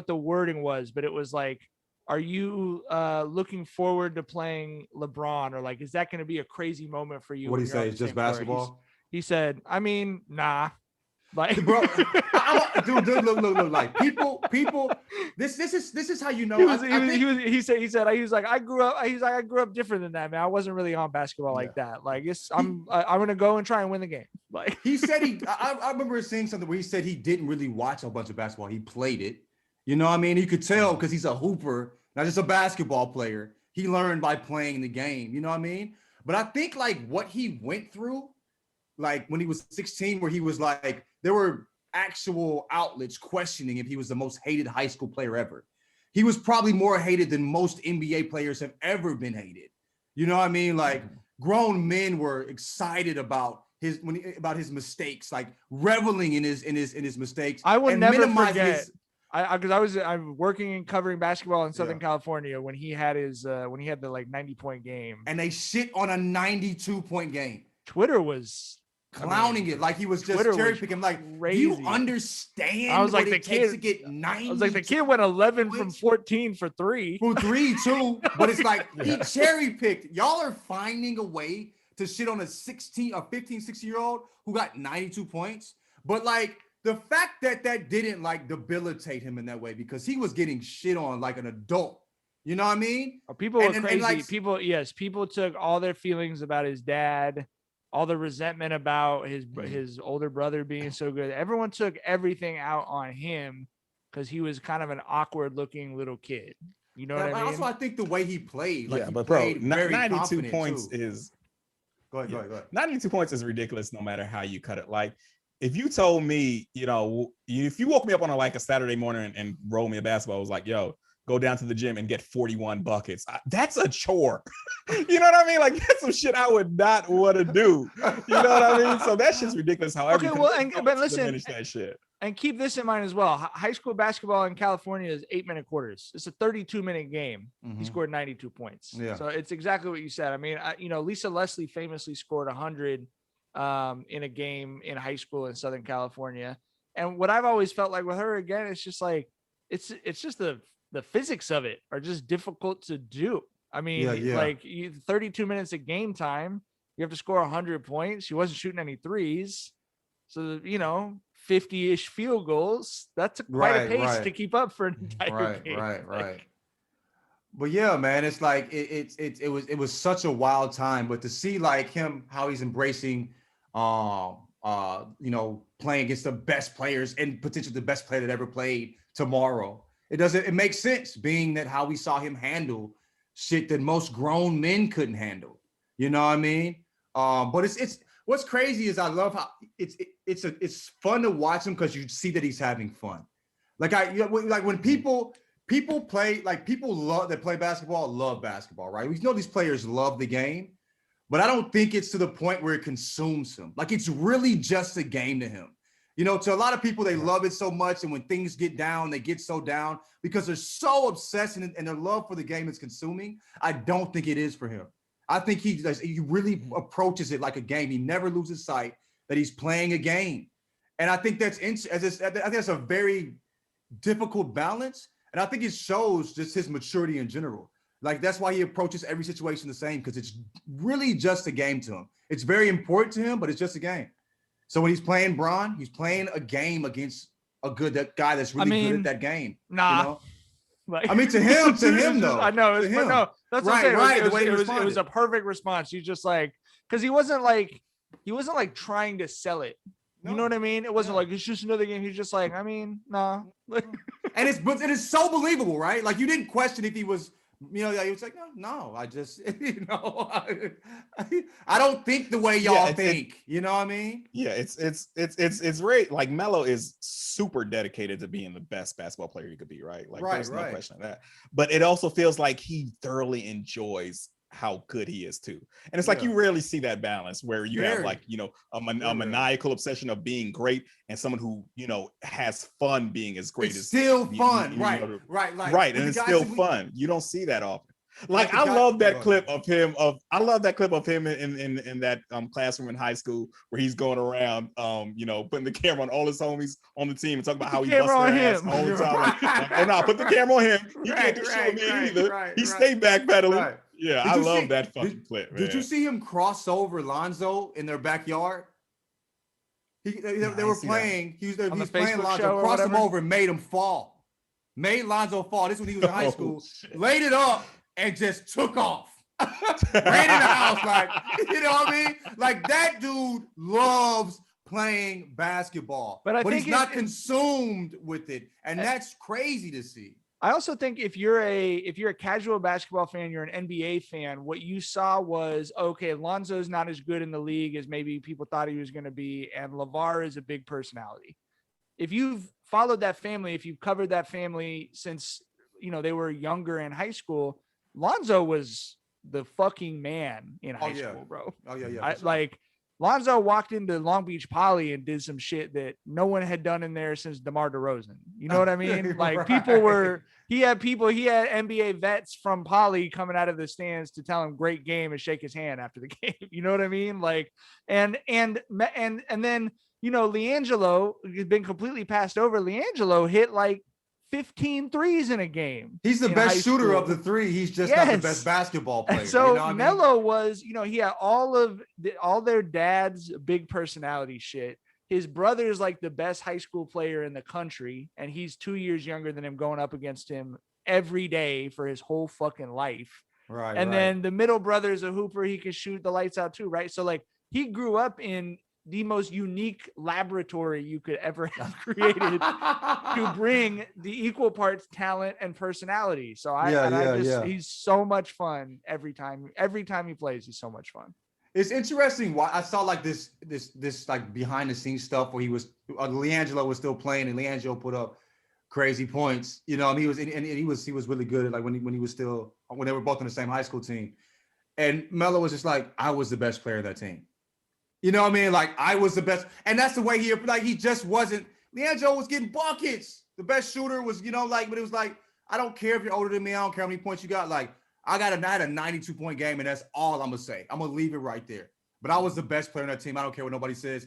E: the wording was, but it was like, are you looking forward to playing LeBron, or like, is that going to be a crazy moment for you?
G: What did he say? It's just basketball.
E: He said, I mean, nah. Like,
G: bro, dude, look, like people. This is how you know.
E: He said, I grew up different than that, man. I wasn't really on basketball like that. Like, I'm gonna go and try and win the game. Like
G: he said, I remember seeing something where he said he didn't really watch a bunch of basketball. He played it. You know what I mean? You could tell because he's a hooper, not just a basketball player. He learned by playing the game. You know what I mean? But I think like what he went through, like when he was 16, where he was like, there were actual outlets questioning if he was the most hated high school player ever. He was probably more hated than most NBA players have ever been hated. You know what I mean? Like grown men were excited about his mistakes, like reveling in his mistakes.
E: I will never forget. Because I'm working and covering basketball in Southern California when he had the like 90-point game,
G: and they shit on a 92-point game.
E: Twitter was
G: clowning it like he was just cherry picking. Like, do you understand?
E: I was like,
G: the kid to get 90.
E: I was like, the kid went 11 from 14 for three.
G: For three too, but it's like he cherry picked. Y'all are finding a way to shit on a 15, 16-year-old who got 92 points. But like the fact that didn't like debilitate him in that way, because he was getting shit on like an adult. You know what I mean?
E: People were crazy. People took all their feelings about his dad, all the resentment about his older brother being so good. Everyone took everything out on him because he was kind of an awkward looking little kid. You know what I mean?
G: Also, I think the way he played, like,
H: but bro, 92 points is.
G: Go ahead.
H: 92 points is ridiculous no matter how you cut it. Like, if you told me, if you woke me up on a Saturday morning and rolled me a basketball, I was like, yo, go down to the gym and get 41 buckets. That's a chore. You know what I mean? Like, that's some shit I would not want to do. You know what I mean? So that shit's ridiculous. However,
E: but listen,
H: that shit.
E: And keep this in mind as well. High school basketball in California is 8-minute quarters. It's a 32-minute game. He scored 92 points. Yeah. So it's exactly what you said. I mean, Lisa Leslie famously scored 100 in a game in high school in Southern California. And what I've always felt like with her, again, it's just like, it's just the physics of it are just difficult to do. I mean, like 32 minutes of game time, you have to score 100 points. She wasn't shooting any threes. So, 50-ish field goals. That's quite a pace to keep up for an entire game.
G: Right. But yeah, man, it's like it was such a wild time. But to see like him, how he's embracing, playing against the best players and potentially the best player that ever played tomorrow. It makes sense, being that how we saw him handle shit that most grown men couldn't handle. You know what I mean? But it's what's crazy is I love how it's fun to watch him because you see that he's having fun. Like when people play, like people love that play basketball, love basketball, right? We know these players love the game, but I don't think it's to the point where it consumes him. Like it's really just a game to him. You know, to a lot of people, they love it so much. And when things get down, they get so down because they're so obsessed and their love for the game is consuming. I don't think it is for him. I think he really approaches it like a game. He never loses sight that he's playing a game. And I think I think that's a very difficult balance. And I think it shows just his maturity in general. Like that's why he approaches every situation the same, because it's really just a game to him. It's very important to him, but it's just a game. So when he's playing Bron, he's playing a game against a good guy that's really good at that game.
E: Nah.
G: You know? Like, I mean, to him though.
E: I know. But no, that's what I'm saying.
G: Right.
E: It was a perfect response. He's just like, because he wasn't like trying to sell it. You know what I mean? It wasn't like it's just another game. He's just like, I mean, nah.
G: And it's so believable, right? Like you didn't question if he was. He was like, no, I just, I don't think the way y'all think, you know what I mean?
H: Yeah, it's great. Like Melo is super dedicated to being the best basketball player he could be, right? Like there's no question of that. But it also feels like he thoroughly enjoys how good he is too. And it's like you rarely see that balance where you have like, a maniacal obsession of being great and someone who, has fun being as great as
G: still fun. Right.
H: And it's still fun. You don't see that often. Like I love that clip of him in that classroom in high school where he's going around putting the camera on all his homies on the team and talking about how he busts their ass all the time. Like, oh no, put the camera on him. He can't do shit with me either. He stayed backpedaling. Right. Yeah, I love that fucking clip. Man.
G: Did you see him cross over Lonzo in their backyard? They were playing. He was playing Lonzo, crossed him over and made him fall. Made Lonzo fall. This is when he was in high school. Laid it up and just took off. Ran in the house like, you know what I mean? Like that dude loves playing basketball, but he's not consumed with it, and that's crazy to see.
E: I also think if you're a casual basketball fan, you're an NBA fan, what you saw was, okay, Lonzo's not as good in the league as maybe people thought he was going to be, and LeVar is a big personality. If you've followed that family, if you've covered that family since, they were younger in high school, Lonzo was the fucking man in high school, bro.
G: Oh, yeah.
E: Lonzo walked into Long Beach Poly and did some shit that no one had done in there since DeMar DeRozan. You know what I mean? Like he had NBA vets from Poly coming out of the stands to tell him great game and shake his hand after the game. You know what I mean? Like, and then, LiAngelo has been completely passed over. LiAngelo hit like 15 threes in a game.
G: He's the best shooter of the three. He's just not the best basketball player.
E: And so Melo was, he had all their dad's big personality shit. His brother is like the best high school player in the country, and he's 2 years younger than him, going up against him every day for his whole fucking life.
G: Right.
E: And then the middle brother is a hooper. He can shoot the lights out too, right? So like he grew up in the most unique laboratory you could ever have created to bring the equal parts talent and personality. So he's so much fun every time he plays. He's so much fun.
G: It's interesting. Why I saw like this like behind the scenes stuff where LiAngelo was still playing, and LiAngelo put up crazy points. And he was really good at like when they were both on the same high school team. And Melo was just like, I was the best player of that team. You know what I mean? Like I was the best, and that's the way he just wasn't. LiAngelo was getting buckets. The best shooter was, but it was like, I don't care if you're older than me. I don't care how many points you got. Like I had a 92-point game, and that's all I'm gonna say. I'm gonna leave it right there. But I was the best player on that team. I don't care what nobody says.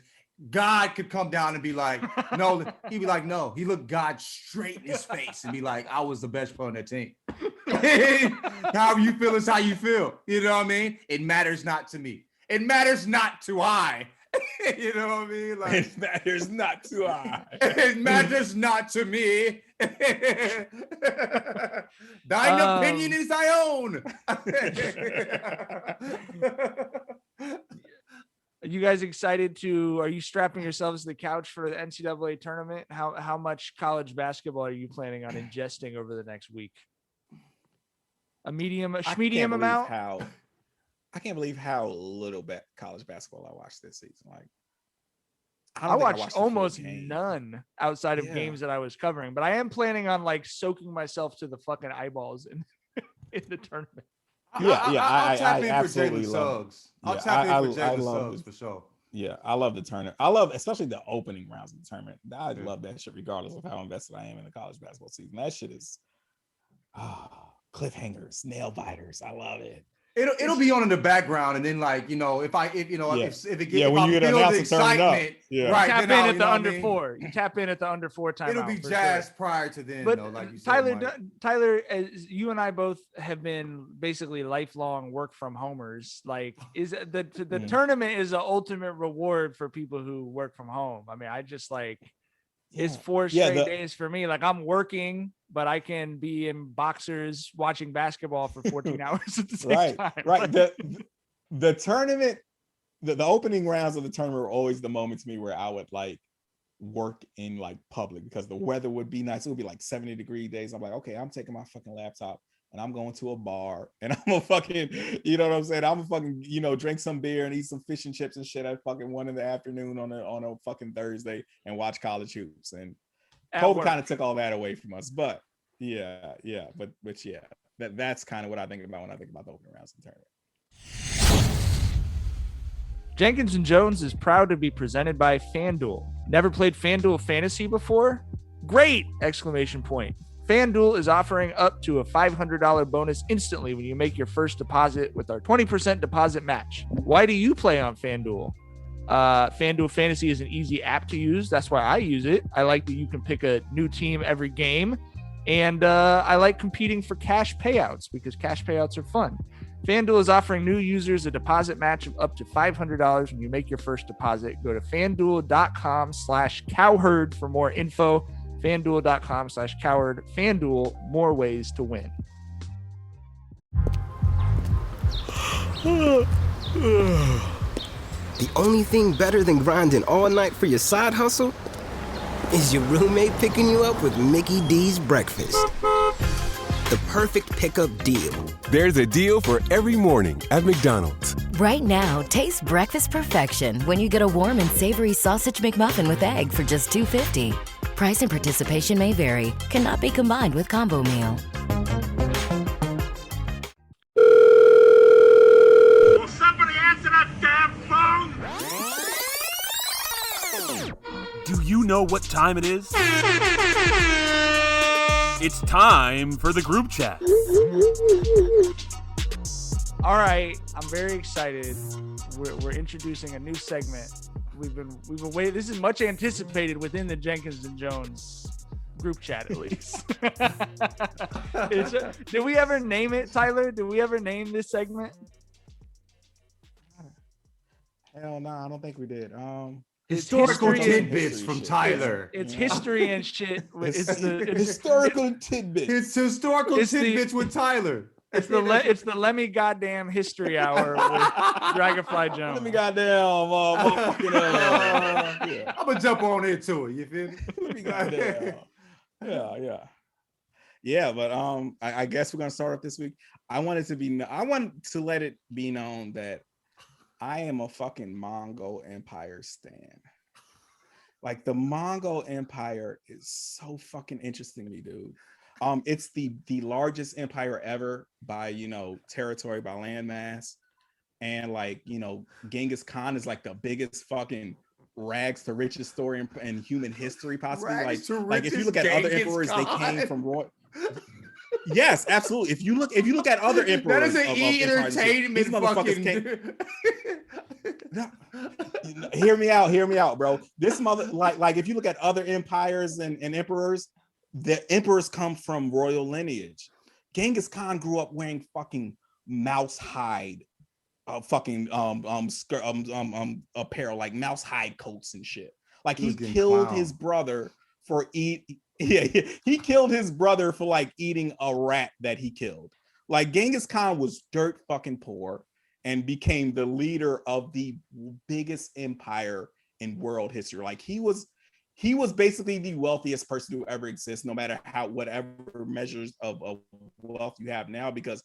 G: God could come down and be like, no. He'd be like, no. He looked God straight in his face and be like, I was the best player on that team. However you feel is how you feel. You know what I mean? It matters not to me. It matters not to I. You know what I mean? Like,
H: It matters not to I.
G: it matters not to me. Thine opinion is thy own.
E: Are you guys excited are you strapping yourselves to the couch for the NCAA tournament? How much college basketball are you planning on ingesting over the next week? A schmedium amount?
H: I can't believe how little college basketball I watched this season. Like,
E: I watched almost none outside of games that I was covering, but I am planning on like soaking myself to the fucking eyeballs in the tournament.
G: I'll tap in for Jalen Suggs. I'll tap in for Jalen Suggs for sure.
H: Yeah, I love the tournament. I love especially the opening rounds of the tournament. I love that shit regardless of how invested I am in the college basketball season. That shit is cliffhangers, nail biters. I love it.
G: It'll be on in the background, and then like if it gets
H: when you get announced and turn up,
E: right? You tap in at the under 4. You tap in at the under 4 time.
G: It'll be jazz prior to then.
E: But
G: though, like you
E: Tyler,
G: said,
E: Tyler, as you and I both have been basically lifelong work from homers. Like, is the tournament is the ultimate reward for people who work from home. I mean, I just like. It's 4 straight days for me. Like, I'm working, but I can be in boxers watching basketball for 14 hours at the same time.
H: Right. The tournament, the opening rounds of the tournament were always the moment to me where I would like work in like public because the weather would be nice. It would be like 70-degree days. I'm like, okay, I'm taking my fucking laptop and I'm going to a bar and I'm a fucking, you know what I'm saying? I'm a fucking, drink some beer and eat some fish and chips and shit at fucking 1 PM on a fucking Thursday and watch college hoops. And COVID kind of took all that away from us. But yeah. But yeah, that's kind of what I think about when I think about the opening rounds of the tournament.
E: Jenkins and Jones is proud to be presented by FanDuel. Never played FanDuel Fantasy before? Great! Exclamation point. FanDuel is offering up to a $500 bonus instantly when you make your first deposit with our 20% deposit match. Why do you play on FanDuel? FanDuel Fantasy is an easy app to use. That's why I use it. I like that you can pick a new team every game. And I like competing for cash payouts because cash payouts are fun. FanDuel is offering new users a deposit match of up to $500 when you make your first deposit. Go to FanDuel.com/cowherd for more info. FanDuel.com/cowherd. FanDuel, more ways to win.
J: The only thing better than grinding all night for your side hustle is your roommate picking you up with Mickey D's breakfast. The perfect pickup deal.
K: There's a deal for every morning at McDonald's.
L: Right now, taste breakfast perfection when you get a warm and savory sausage McMuffin with egg for just $2.50. Price and participation may vary. Cannot be combined with combo meal.
B: Will somebody answer that damn phone?
M: Do you know what time it is? It's time for the group chat.
E: All right, I'm very excited. We're introducing a new segment. We've been waiting. This is much anticipated within the Jenkins and Jones group chat, at least. Did we ever name it, Tyler? Did we ever name this segment?
H: Hell no, I don't think we did.
G: Historical tidbits from Tyler.
E: It's history and shit. It's
H: historical tidbits.
G: It's historical tidbits with Tyler.
E: It's the Lemmy goddamn history hour with Dragonfly Jones.
H: Let me goddamn
G: I'm gonna jump on into it. You feel me?
H: Let me goddamn. Yeah. But I guess we're gonna start off this week. I want to let it be known that I am a fucking Mongol Empire stan. Like, the Mongol Empire is so fucking interesting to me, dude. It's the largest empire ever by, territory, by landmass. And like, Genghis Khan is like the biggest fucking rags to riches story in human history, possibly. Like if you look at other emperors, they came from royal. Yes, absolutely. If you look at other emperors,
G: that is an entertainment fucking.
H: Hear me out, bro. This mother, like if you look at other empires and emperors, the emperors come from royal lineage. Genghis Khan grew up wearing fucking mouse hide fucking apparel, like mouse hide coats and shit. Like he
G: getting
H: killed his
G: clowned.
H: brother for he killed his brother for like eating a rat that he killed. Like Genghis Khan was dirt fucking poor and became the leader of the biggest empire in world history. Like he was basically the wealthiest person who ever exists, no matter whatever measures of wealth you have now, because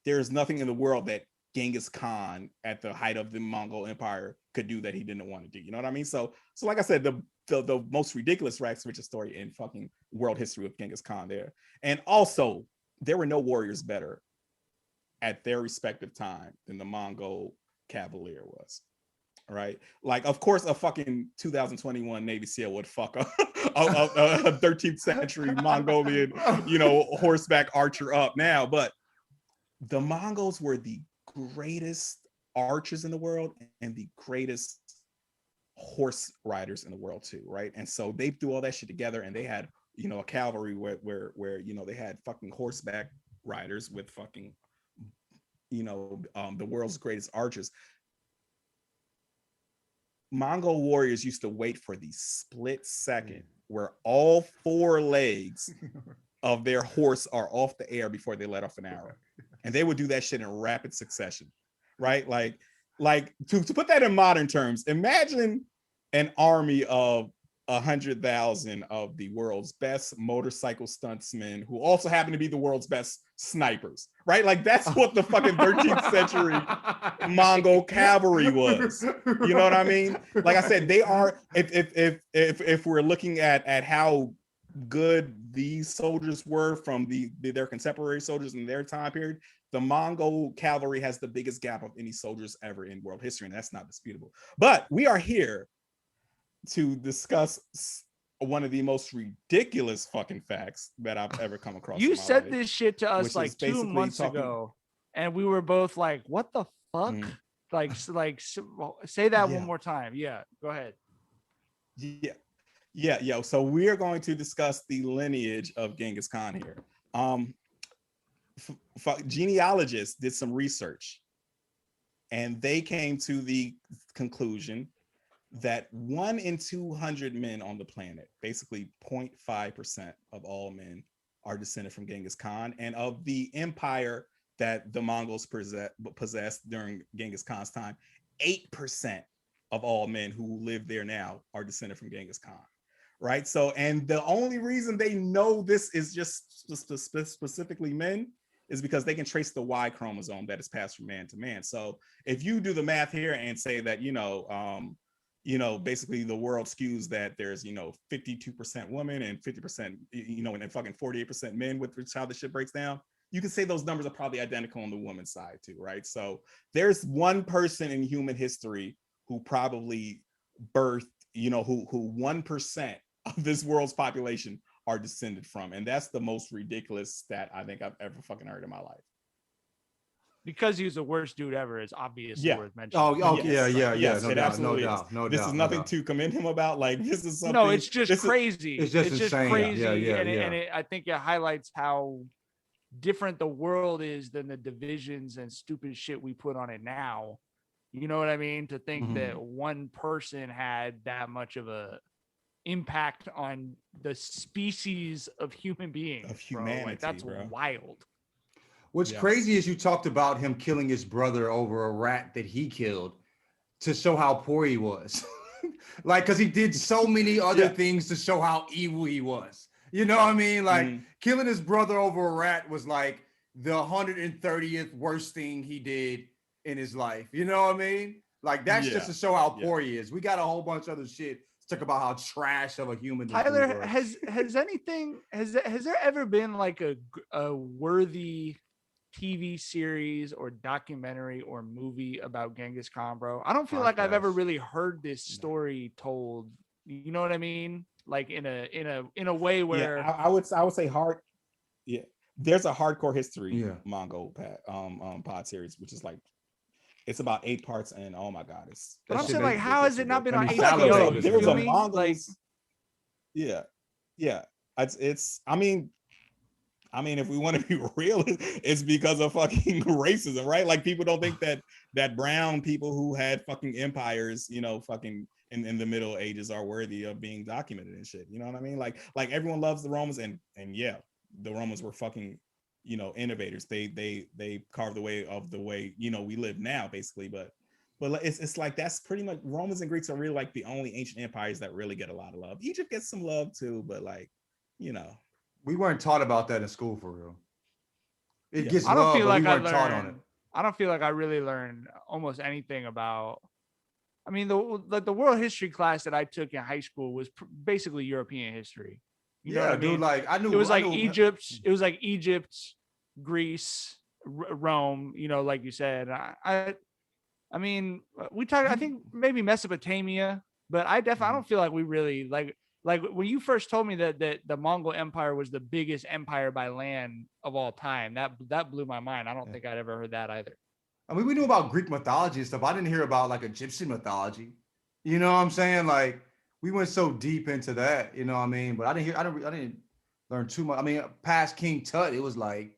H: there's nothing in the world that Genghis Khan at the height of the Mongol Empire could do that he didn't want to do. You know what I mean? So like I said, the most ridiculous rags to riches story in fucking world history with Genghis Khan there. And also, there were no warriors better at their respective time than the Mongol Cavalier was. Right? Like, of course, a fucking 2021 Navy SEAL would fuck a 13th century Mongolian, horseback archer up now. But the Mongols were the greatest archers in the world and the greatest horse riders in the world too, right? And so they threw all that shit together, and they had a cavalry where they had fucking horseback riders with fucking the world's greatest archers. Mongol warriors used to wait for the split second where all four legs of their horse are off the air before they let off an arrow. And they would do that shit in rapid succession, right? Like to put that in modern terms, imagine an army of 100,000 of the world's best motorcycle stuntsmen who also happen to be the world's best snipers, right? Like that's what the fucking 13th century Mongol cavalry was. You know what I mean? Like I said, they are, if we're looking at how good these soldiers were from their contemporary soldiers in their time period, the Mongol cavalry has the biggest gap of any soldiers ever in world history, and that's not disputable. But we are here to discuss one of the most ridiculous fucking facts that I've ever come across.
E: You said
H: life,
E: this shit to us like 2 months ago, and we were both like, "What the fuck?" Say that one more time. Yeah, go ahead.
H: Yeah. So we are going to discuss the lineage of Genghis Khan here. Genealogists did some research, and they came to the conclusion that 1 in 200 men on the planet, basically 0.5% of all men, are descended from Genghis Khan. And of the empire that the Mongols possessed during Genghis Khan's time, 8% of all men who live there now are descended from Genghis Khan. Right. So, and the only reason they know this is just specifically men is because they can trace the Y chromosome that is passed from man to man. So if you do the math here and say that, basically the world skews that there's, 52% women and 50%, and fucking 48% men, with which how the shit breaks down, you can say those numbers are probably identical on the woman's side too, right? So there's one person in human history who probably birthed, who 1% of this world's population are descended from. And that's the most ridiculous stat I think I've ever fucking heard in my life.
E: Because he was the worst dude ever is obviously worth mentioning.
H: Yes,
G: no doubt.
H: This is nothing to commend him about. Like, this is something.
E: No, it's just crazy.
G: It's just insane.
E: Crazy.
G: And
E: I think it highlights how different the world is than the divisions and stupid shit we put on it now. You know what I mean? To think that one person had that much of a impact on the species of human beings,
H: of humanity,
E: like, that's wild.
G: What's crazy is you talked about him killing his brother over a rat that he killed to show how poor he was. Like, because he did so many other things to show how evil he was. You know what I mean? Like, killing his brother over a rat was like the 130th worst thing he did in his life. You know what I mean? Like, that's just to show how poor he is. We got a whole bunch of other shit to talk about how trash of a human.
E: Tyler, has there ever been like a worthy TV series or documentary or movie about Genghis Khan, bro? I don't feel like I've ever really heard this story told. You know what I mean? Like in a way where
H: I would say hard. Yeah, there's a hardcore history Mongol pod series, which is like, it's about 8 parts, and oh my god, it's.
E: But I'm saying, like, how has it not been on
H: HBO? There was a Mongol.
E: Like,
H: yeah, it's. I mean, I mean, if we want to be real, it's because of fucking racism, right? Like people don't think that brown people who had fucking empires, you know, fucking in the Middle Ages are worthy of being documented and shit. You know what I mean? Like everyone loves the Romans, and yeah, the Romans were fucking, you know, innovators. They carved the way of the way, you know, we live now, basically. But it's like that's pretty much Romans and Greeks are really like the only ancient empires that really get a lot of love. Egypt gets some love too, but like, you know,
G: we weren't taught about that in school for real. It gets
E: I don't
G: love,
E: feel
G: but
E: like
G: we
E: I
G: weren't taught on it.
E: learned. I don't feel like I really learned almost anything about. I mean, the world history class that I took in high school was basically European history. You know what I mean?
G: Dude, like I knew
E: it was like
G: knew,
E: Egypt. It was like Egypt, Greece, Rome. You know, like you said. I mean, we talked. I think maybe Mesopotamia, but I don't feel like we really like when you first told me that the Mongol Empire was the biggest empire by land of all time. That blew my mind. I don't think I'd ever heard that either.
G: I mean, we knew about Greek mythology and stuff. I didn't hear about like Egyptian mythology. You know what I'm saying? Like we went so deep into that, you know what I mean? But I didn't learn too much. I mean, past King Tut, it was like,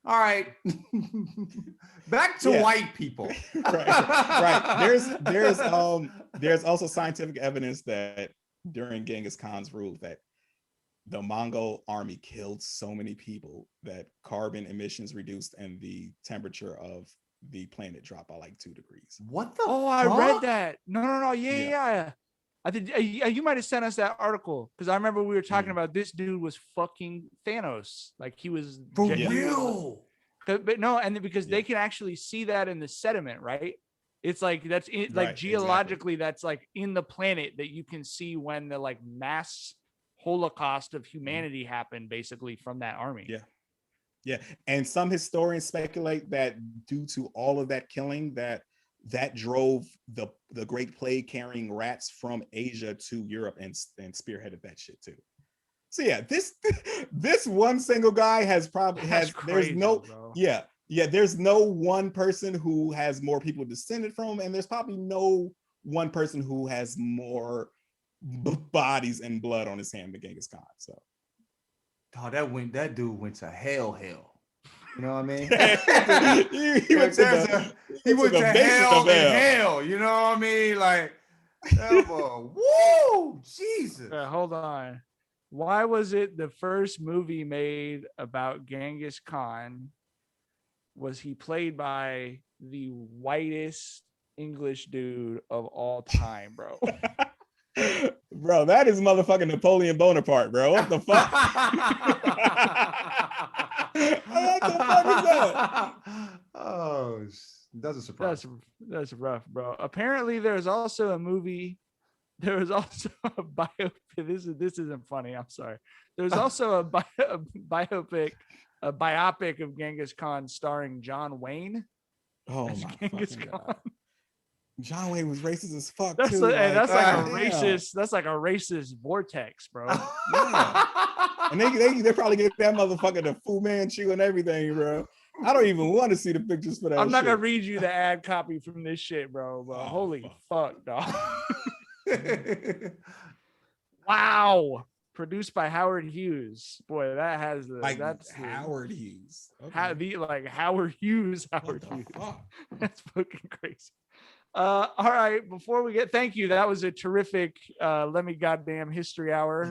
G: all right. Back to white people.
H: right. There's also scientific evidence that during Genghis Khan's rule that the Mongol army killed so many people that carbon emissions reduced and the temperature of the planet dropped by like 2 degrees.
G: What the
E: fuck? I read that. No. Yeah. I think you might have sent us that article because I remember we were talking about this dude was fucking Thanos. Like he was
G: for real.
E: But no, and because they can actually see that in the sediment, right? It's like that's like geologically, that's like in the planet that you can see when the like mass holocaust of humanity happened basically from that army.
H: Yeah. And some historians speculate that due to all of that killing, that drove the Great Plague carrying rats from Asia to Europe and spearheaded that shit too. So yeah, this one single guy there's no one person who has more people descended from him, and there's probably no one person who has more bodies and blood on his hand than Genghis Khan. So,
G: that dude went to hell. You know what I mean?
H: he went to
G: hell. You know what I mean? Like, woo, Jesus.
E: Hold on. Why was it the first movie made about Genghis Khan? Was he played by the whitest English dude of all time, bro?
H: Bro, that is motherfucking Napoleon Bonaparte, bro. What the fuck? What the fuck is that?
G: Oh, doesn't surprise.
E: That's rough, bro. Apparently, there's also a movie. There was also a biopic. This isn't funny. I'm sorry. There's also a biopic of Genghis Khan starring John Wayne.
H: Oh my Genghis Khan. John Wayne was racist as fuck
E: that's
H: too.
E: That's like a racist vortex, bro.
H: Yeah. And they probably get that motherfucker the Fu Manchu and everything, bro. I don't even want to see the pictures for that.
E: I'm not gonna read you the ad copy from this shit, bro. But holy fuck, dog. Wow. Produced by Howard Hughes. Boy, that has that's
H: Howard Hughes.
E: Okay. Howard Hughes. That's fucking crazy. All right, before we thank you. That was a terrific let me goddamn history hour.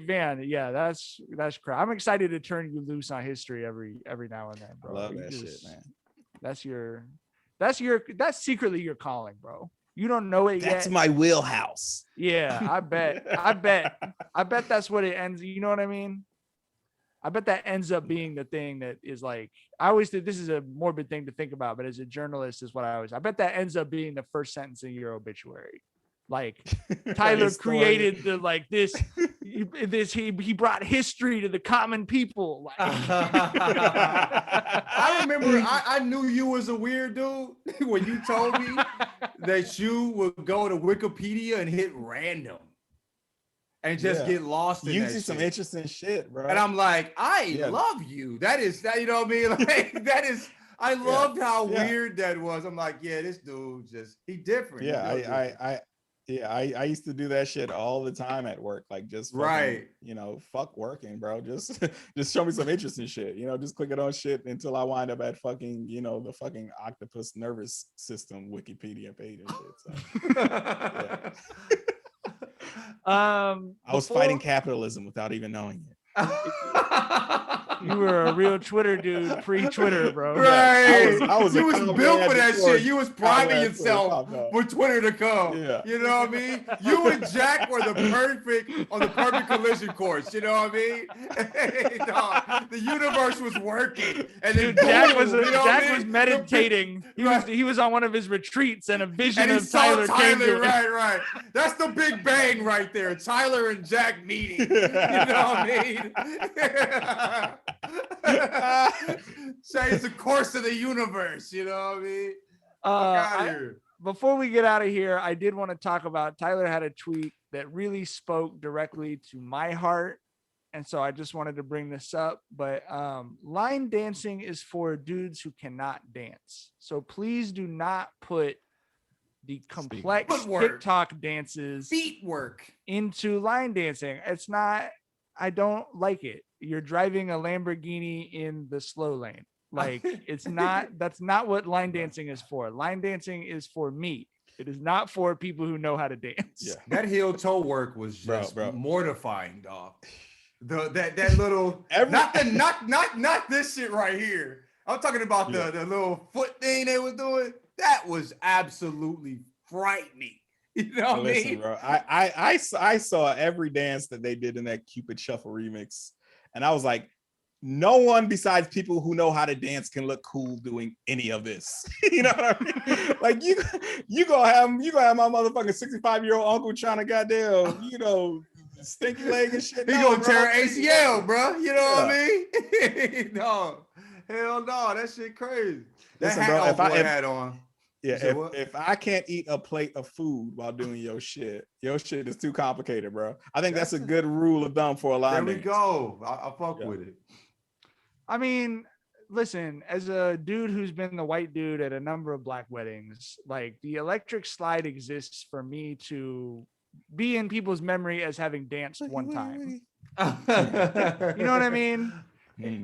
E: Man, yeah, that's crap. I'm excited to turn you loose on history every now and then, bro.
H: I love that shit, man.
E: That's secretly your calling, bro. You don't know it yet.
H: That's my wheelhouse.
E: Yeah, I bet that's what it ends. You know what I mean? I bet that ends up being the thing that is like, I always think this is a morbid thing to think about, but as a journalist is what I bet that ends up being the first sentence in your obituary. Like Tyler created he brought history to the common people. Like.
G: I remember I knew you was a weird dude when you told me that you would go to Wikipedia and hit random and just get lost in
H: you
G: that
H: see some interesting shit, bro.
G: And I'm like, I love you. That is that, you know what I mean? Like that is, I loved how weird that was. I'm like, yeah, this dude he different.
H: Yeah, Yeah, I used to do that shit all the time at work. Like just fucking,
G: Right.
H: Fuck working, bro. Just just show me some interesting shit. Just click it on shit until I wind up at fucking, the fucking octopus nervous system Wikipedia page and shit. So, yeah. I was fighting capitalism without even knowing it.
E: You were a real Twitter dude pre-Twitter, bro.
G: Right.
H: I was
G: you was built for that
H: before
G: shit. You was priming yourself for Twitter to come.
H: Yeah.
G: You know what I mean? You and Jack were on the perfect collision course. You know what I mean? Hey, dog, the universe was working. And then
E: Jack
G: boom,
E: was meditating. He was on one of his retreats and a vision of Tyler came to him.
G: Right. That's the big bang right there. Tyler and Jack meeting. You know what I mean? Change the course of the universe. You know what I mean?
E: Before we get out of here, I did want to talk about Tyler had a tweet that really spoke directly to my heart. And so I just wanted to bring this up. But line dancing is for dudes who cannot dance. So please do not put the complex TikTok dances
G: feet work
E: into line dancing. It's not, I don't like it. You're driving a Lamborghini in the slow lane. Like it's not, that's not what line dancing is for. Line dancing is for me. It is not for people who know how to dance.
G: Yeah. That heel toe work was just mortifying, dog. That little not this shit right here. I'm talking about the little foot thing they was doing. That was absolutely frightening. You know what I mean?
H: Bro, I saw every dance that they did in that Cupid Shuffle remix, and I was like, no one besides people who know how to dance can look cool doing any of this. You know what I mean? Like you gonna have my motherfucking 65-year-old uncle trying to goddamn, stinky leg and shit.
G: He gonna tear ACL, bro. You know what I mean? No, hell no, that shit crazy. That hat on.
H: Yeah, if I can't eat a plate of food while doing your shit is too complicated, bro. I think that's a good rule of thumb for a line.
G: There we go. I fuck with it.
E: I mean, listen, as a dude who's been the white dude at a number of black weddings, like the electric slide exists for me to be in people's memory as having danced one time. You know what I mean?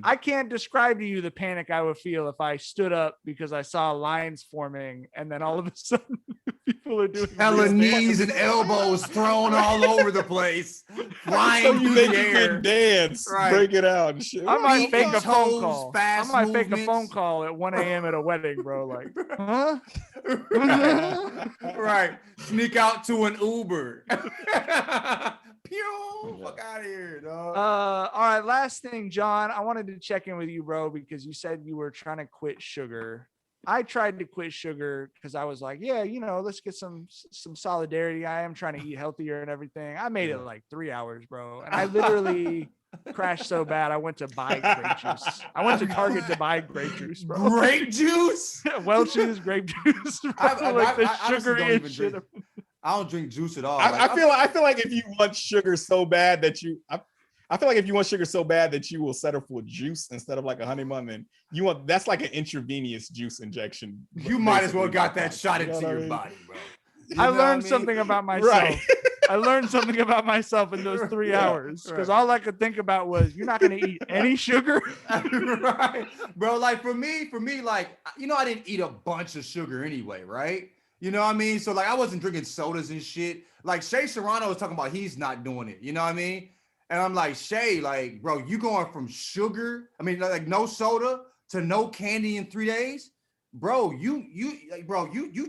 E: I can't describe to you the panic I would feel if I stood up because I saw lines forming and then all of a sudden people are doing
G: hella knees and elbows thrown all over the place, flying
H: so you
G: through
H: think
G: the
H: you
G: air.
H: can dance, break it out and shit.
E: I might fake a phone call.
G: I
E: might fake a phone call at 1 a.m. at a wedding, bro. Like, huh?
G: Right. Sneak out to an Uber. Pew, fuck out of here, dog.
E: All right, last thing, John. I wanted to check in with you, bro, because you said you were trying to quit sugar. I tried to quit sugar because I was like, yeah, let's get some solidarity. I am trying to eat healthier and everything. I made it like 3 hours, bro. And I literally crashed so bad I went to buy grape juice. I went to Target to buy grape juice, bro.
G: Grape juice?
E: Welch's grape juice. Bro.
G: I honestly don't even drink. I don't drink juice at all.
H: I feel like if you want sugar so bad that I feel like if you want sugar so bad that you will settle for juice instead of like a honey bun, then that's like an intravenous juice injection.
G: You might as well got that shot into your body, bro.
E: I learned something about myself. Right. I learned something about myself in those 3 hours because all I could think about was you're not going to eat any sugar.
G: Right, bro. Like for me, like, I didn't eat a bunch of sugar anyway, right? You know what I mean? So like I wasn't drinking sodas and shit. Like Shay Serrano was talking about he's not doing it. You know what I mean? And I'm like, Shay, like, bro, you going from sugar, like no soda to no candy in 3 days? Bro, you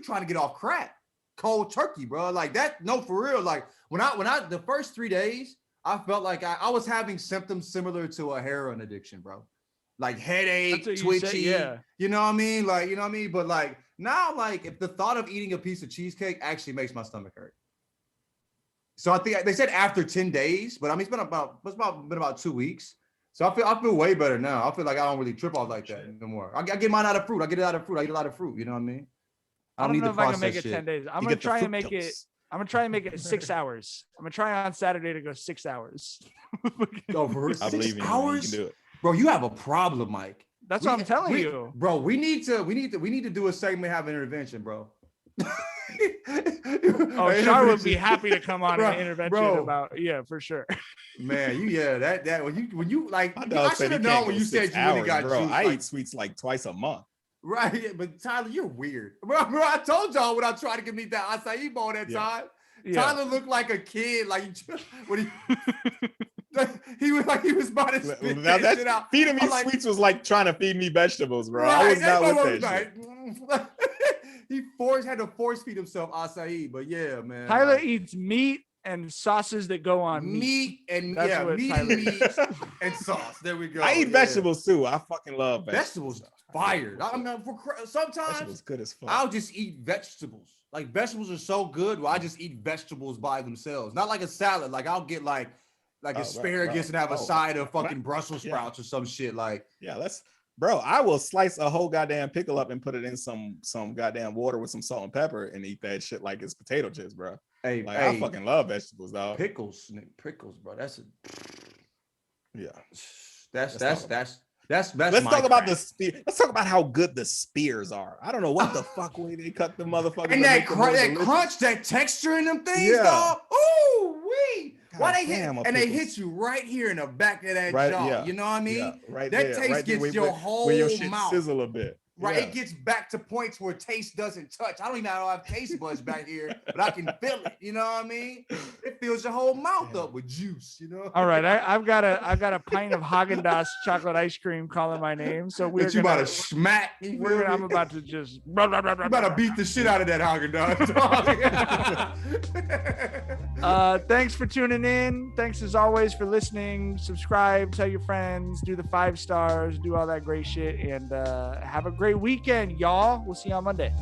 G: trying to get off crack. Cold turkey, bro. Like that, no, for real. Like when I the first 3 days, I felt like I was having symptoms similar to a heroin addiction, bro. Like headache, twitchy. You know what I mean? Like, you know what I mean? But like now, like if the thought of eating a piece of cheesecake actually makes my stomach hurt. So I think they said after 10 days, but it's been about 2 weeks. So I feel way better now. I feel like I don't really trip off like that anymore. I get mine out of fruit. I get it out of fruit. I eat a lot of fruit. You know what I mean?
E: I don't know if I can make it 10 days. I'm gonna try and make it 6 hours. I'm gonna try on Saturday to go 6 hours.
G: Go for
H: I believe in you. You can do it.
G: Bro, you have a problem, Mike.
E: That's what I'm telling you.
G: Bro, we need to do a segment, have an intervention, bro.
E: Oh, Char would be happy to come on
G: Bro,
E: an intervention
G: bro.
E: about, yeah, for sure.
G: Man, that when you like,
H: My
G: I
H: dog said
G: should
H: he
G: have
H: can't
G: known when
H: go
G: you said
H: 6
G: you really
H: hours,
G: got
H: bro.
G: juice.
H: I
G: like,
H: eat sweets like twice a month.
G: right, but Tyler, you're weird, bro. I told y'all when I tried to get me that acai bowl that time.
E: Yeah.
G: Tyler looked like a kid, like when he was about to spit
H: Now
G: that shit out.
H: feeding me
G: I'm like,
H: sweets was like trying to feed me vegetables, bro.
G: right,
H: I was
G: that's
H: not
G: what
H: with that
G: I
H: shit.
G: was he had to force feed himself acai, but yeah, man.
E: Tyler
G: like,
E: eats meat and sauces that go on meat.
G: meat and
E: That's what
G: meat
E: Tyler
G: and
E: eats.
G: meat and sauce. There we go.
H: I eat
G: yeah.
H: vegetables too. I fucking love
G: Vegetables fire. I mean, sometimes
H: Vegetables good as fuck.
G: I'll just eat vegetables. Like vegetables are so good. Well, I just eat vegetables by themselves, not like a salad. Like I'll get like asparagus and have a side of fucking Brussels sprouts or some shit. Like
H: bro, I will slice a whole goddamn pickle up and put it in some goddamn water with some salt and pepper and eat that shit like it's potato chips, bro.
G: Hey,
H: like, I fucking love vegetables, dog.
G: Pickles, bro. That's
H: Let's
G: talk
H: about the spear. Let's talk about how good the spears are. I don't know what the fuck way they cut the motherfuckers.
G: And that crunch, that texture in them things, dog. Ooh, wee. Why they hit and they hit you right here in the back of that jaw.
H: Yeah.
G: You know what I mean?
H: Yeah, right
G: that
H: there,
G: taste
H: right there,
G: gets your whole
H: where your shit
G: mouth.
H: sizzle a bit.
G: Right,
H: Yeah.
G: it gets back to points where taste doesn't touch. I don't even have taste buds back here, but I can feel it. You know what I mean? It fills your whole mouth up with juice. You know.
E: All right, I've got a pint of Haagen-Dazs chocolate ice cream calling my name. So we're
G: you about to smack.
E: I'm about to just.
G: You about to beat the shit out of that Haagen-Dazs.
E: Thanks for tuning in. Thanks as always for listening. Subscribe, tell your friends, do the 5 stars, do all that great shit, and have a great weekend, y'all. We'll see you on Monday.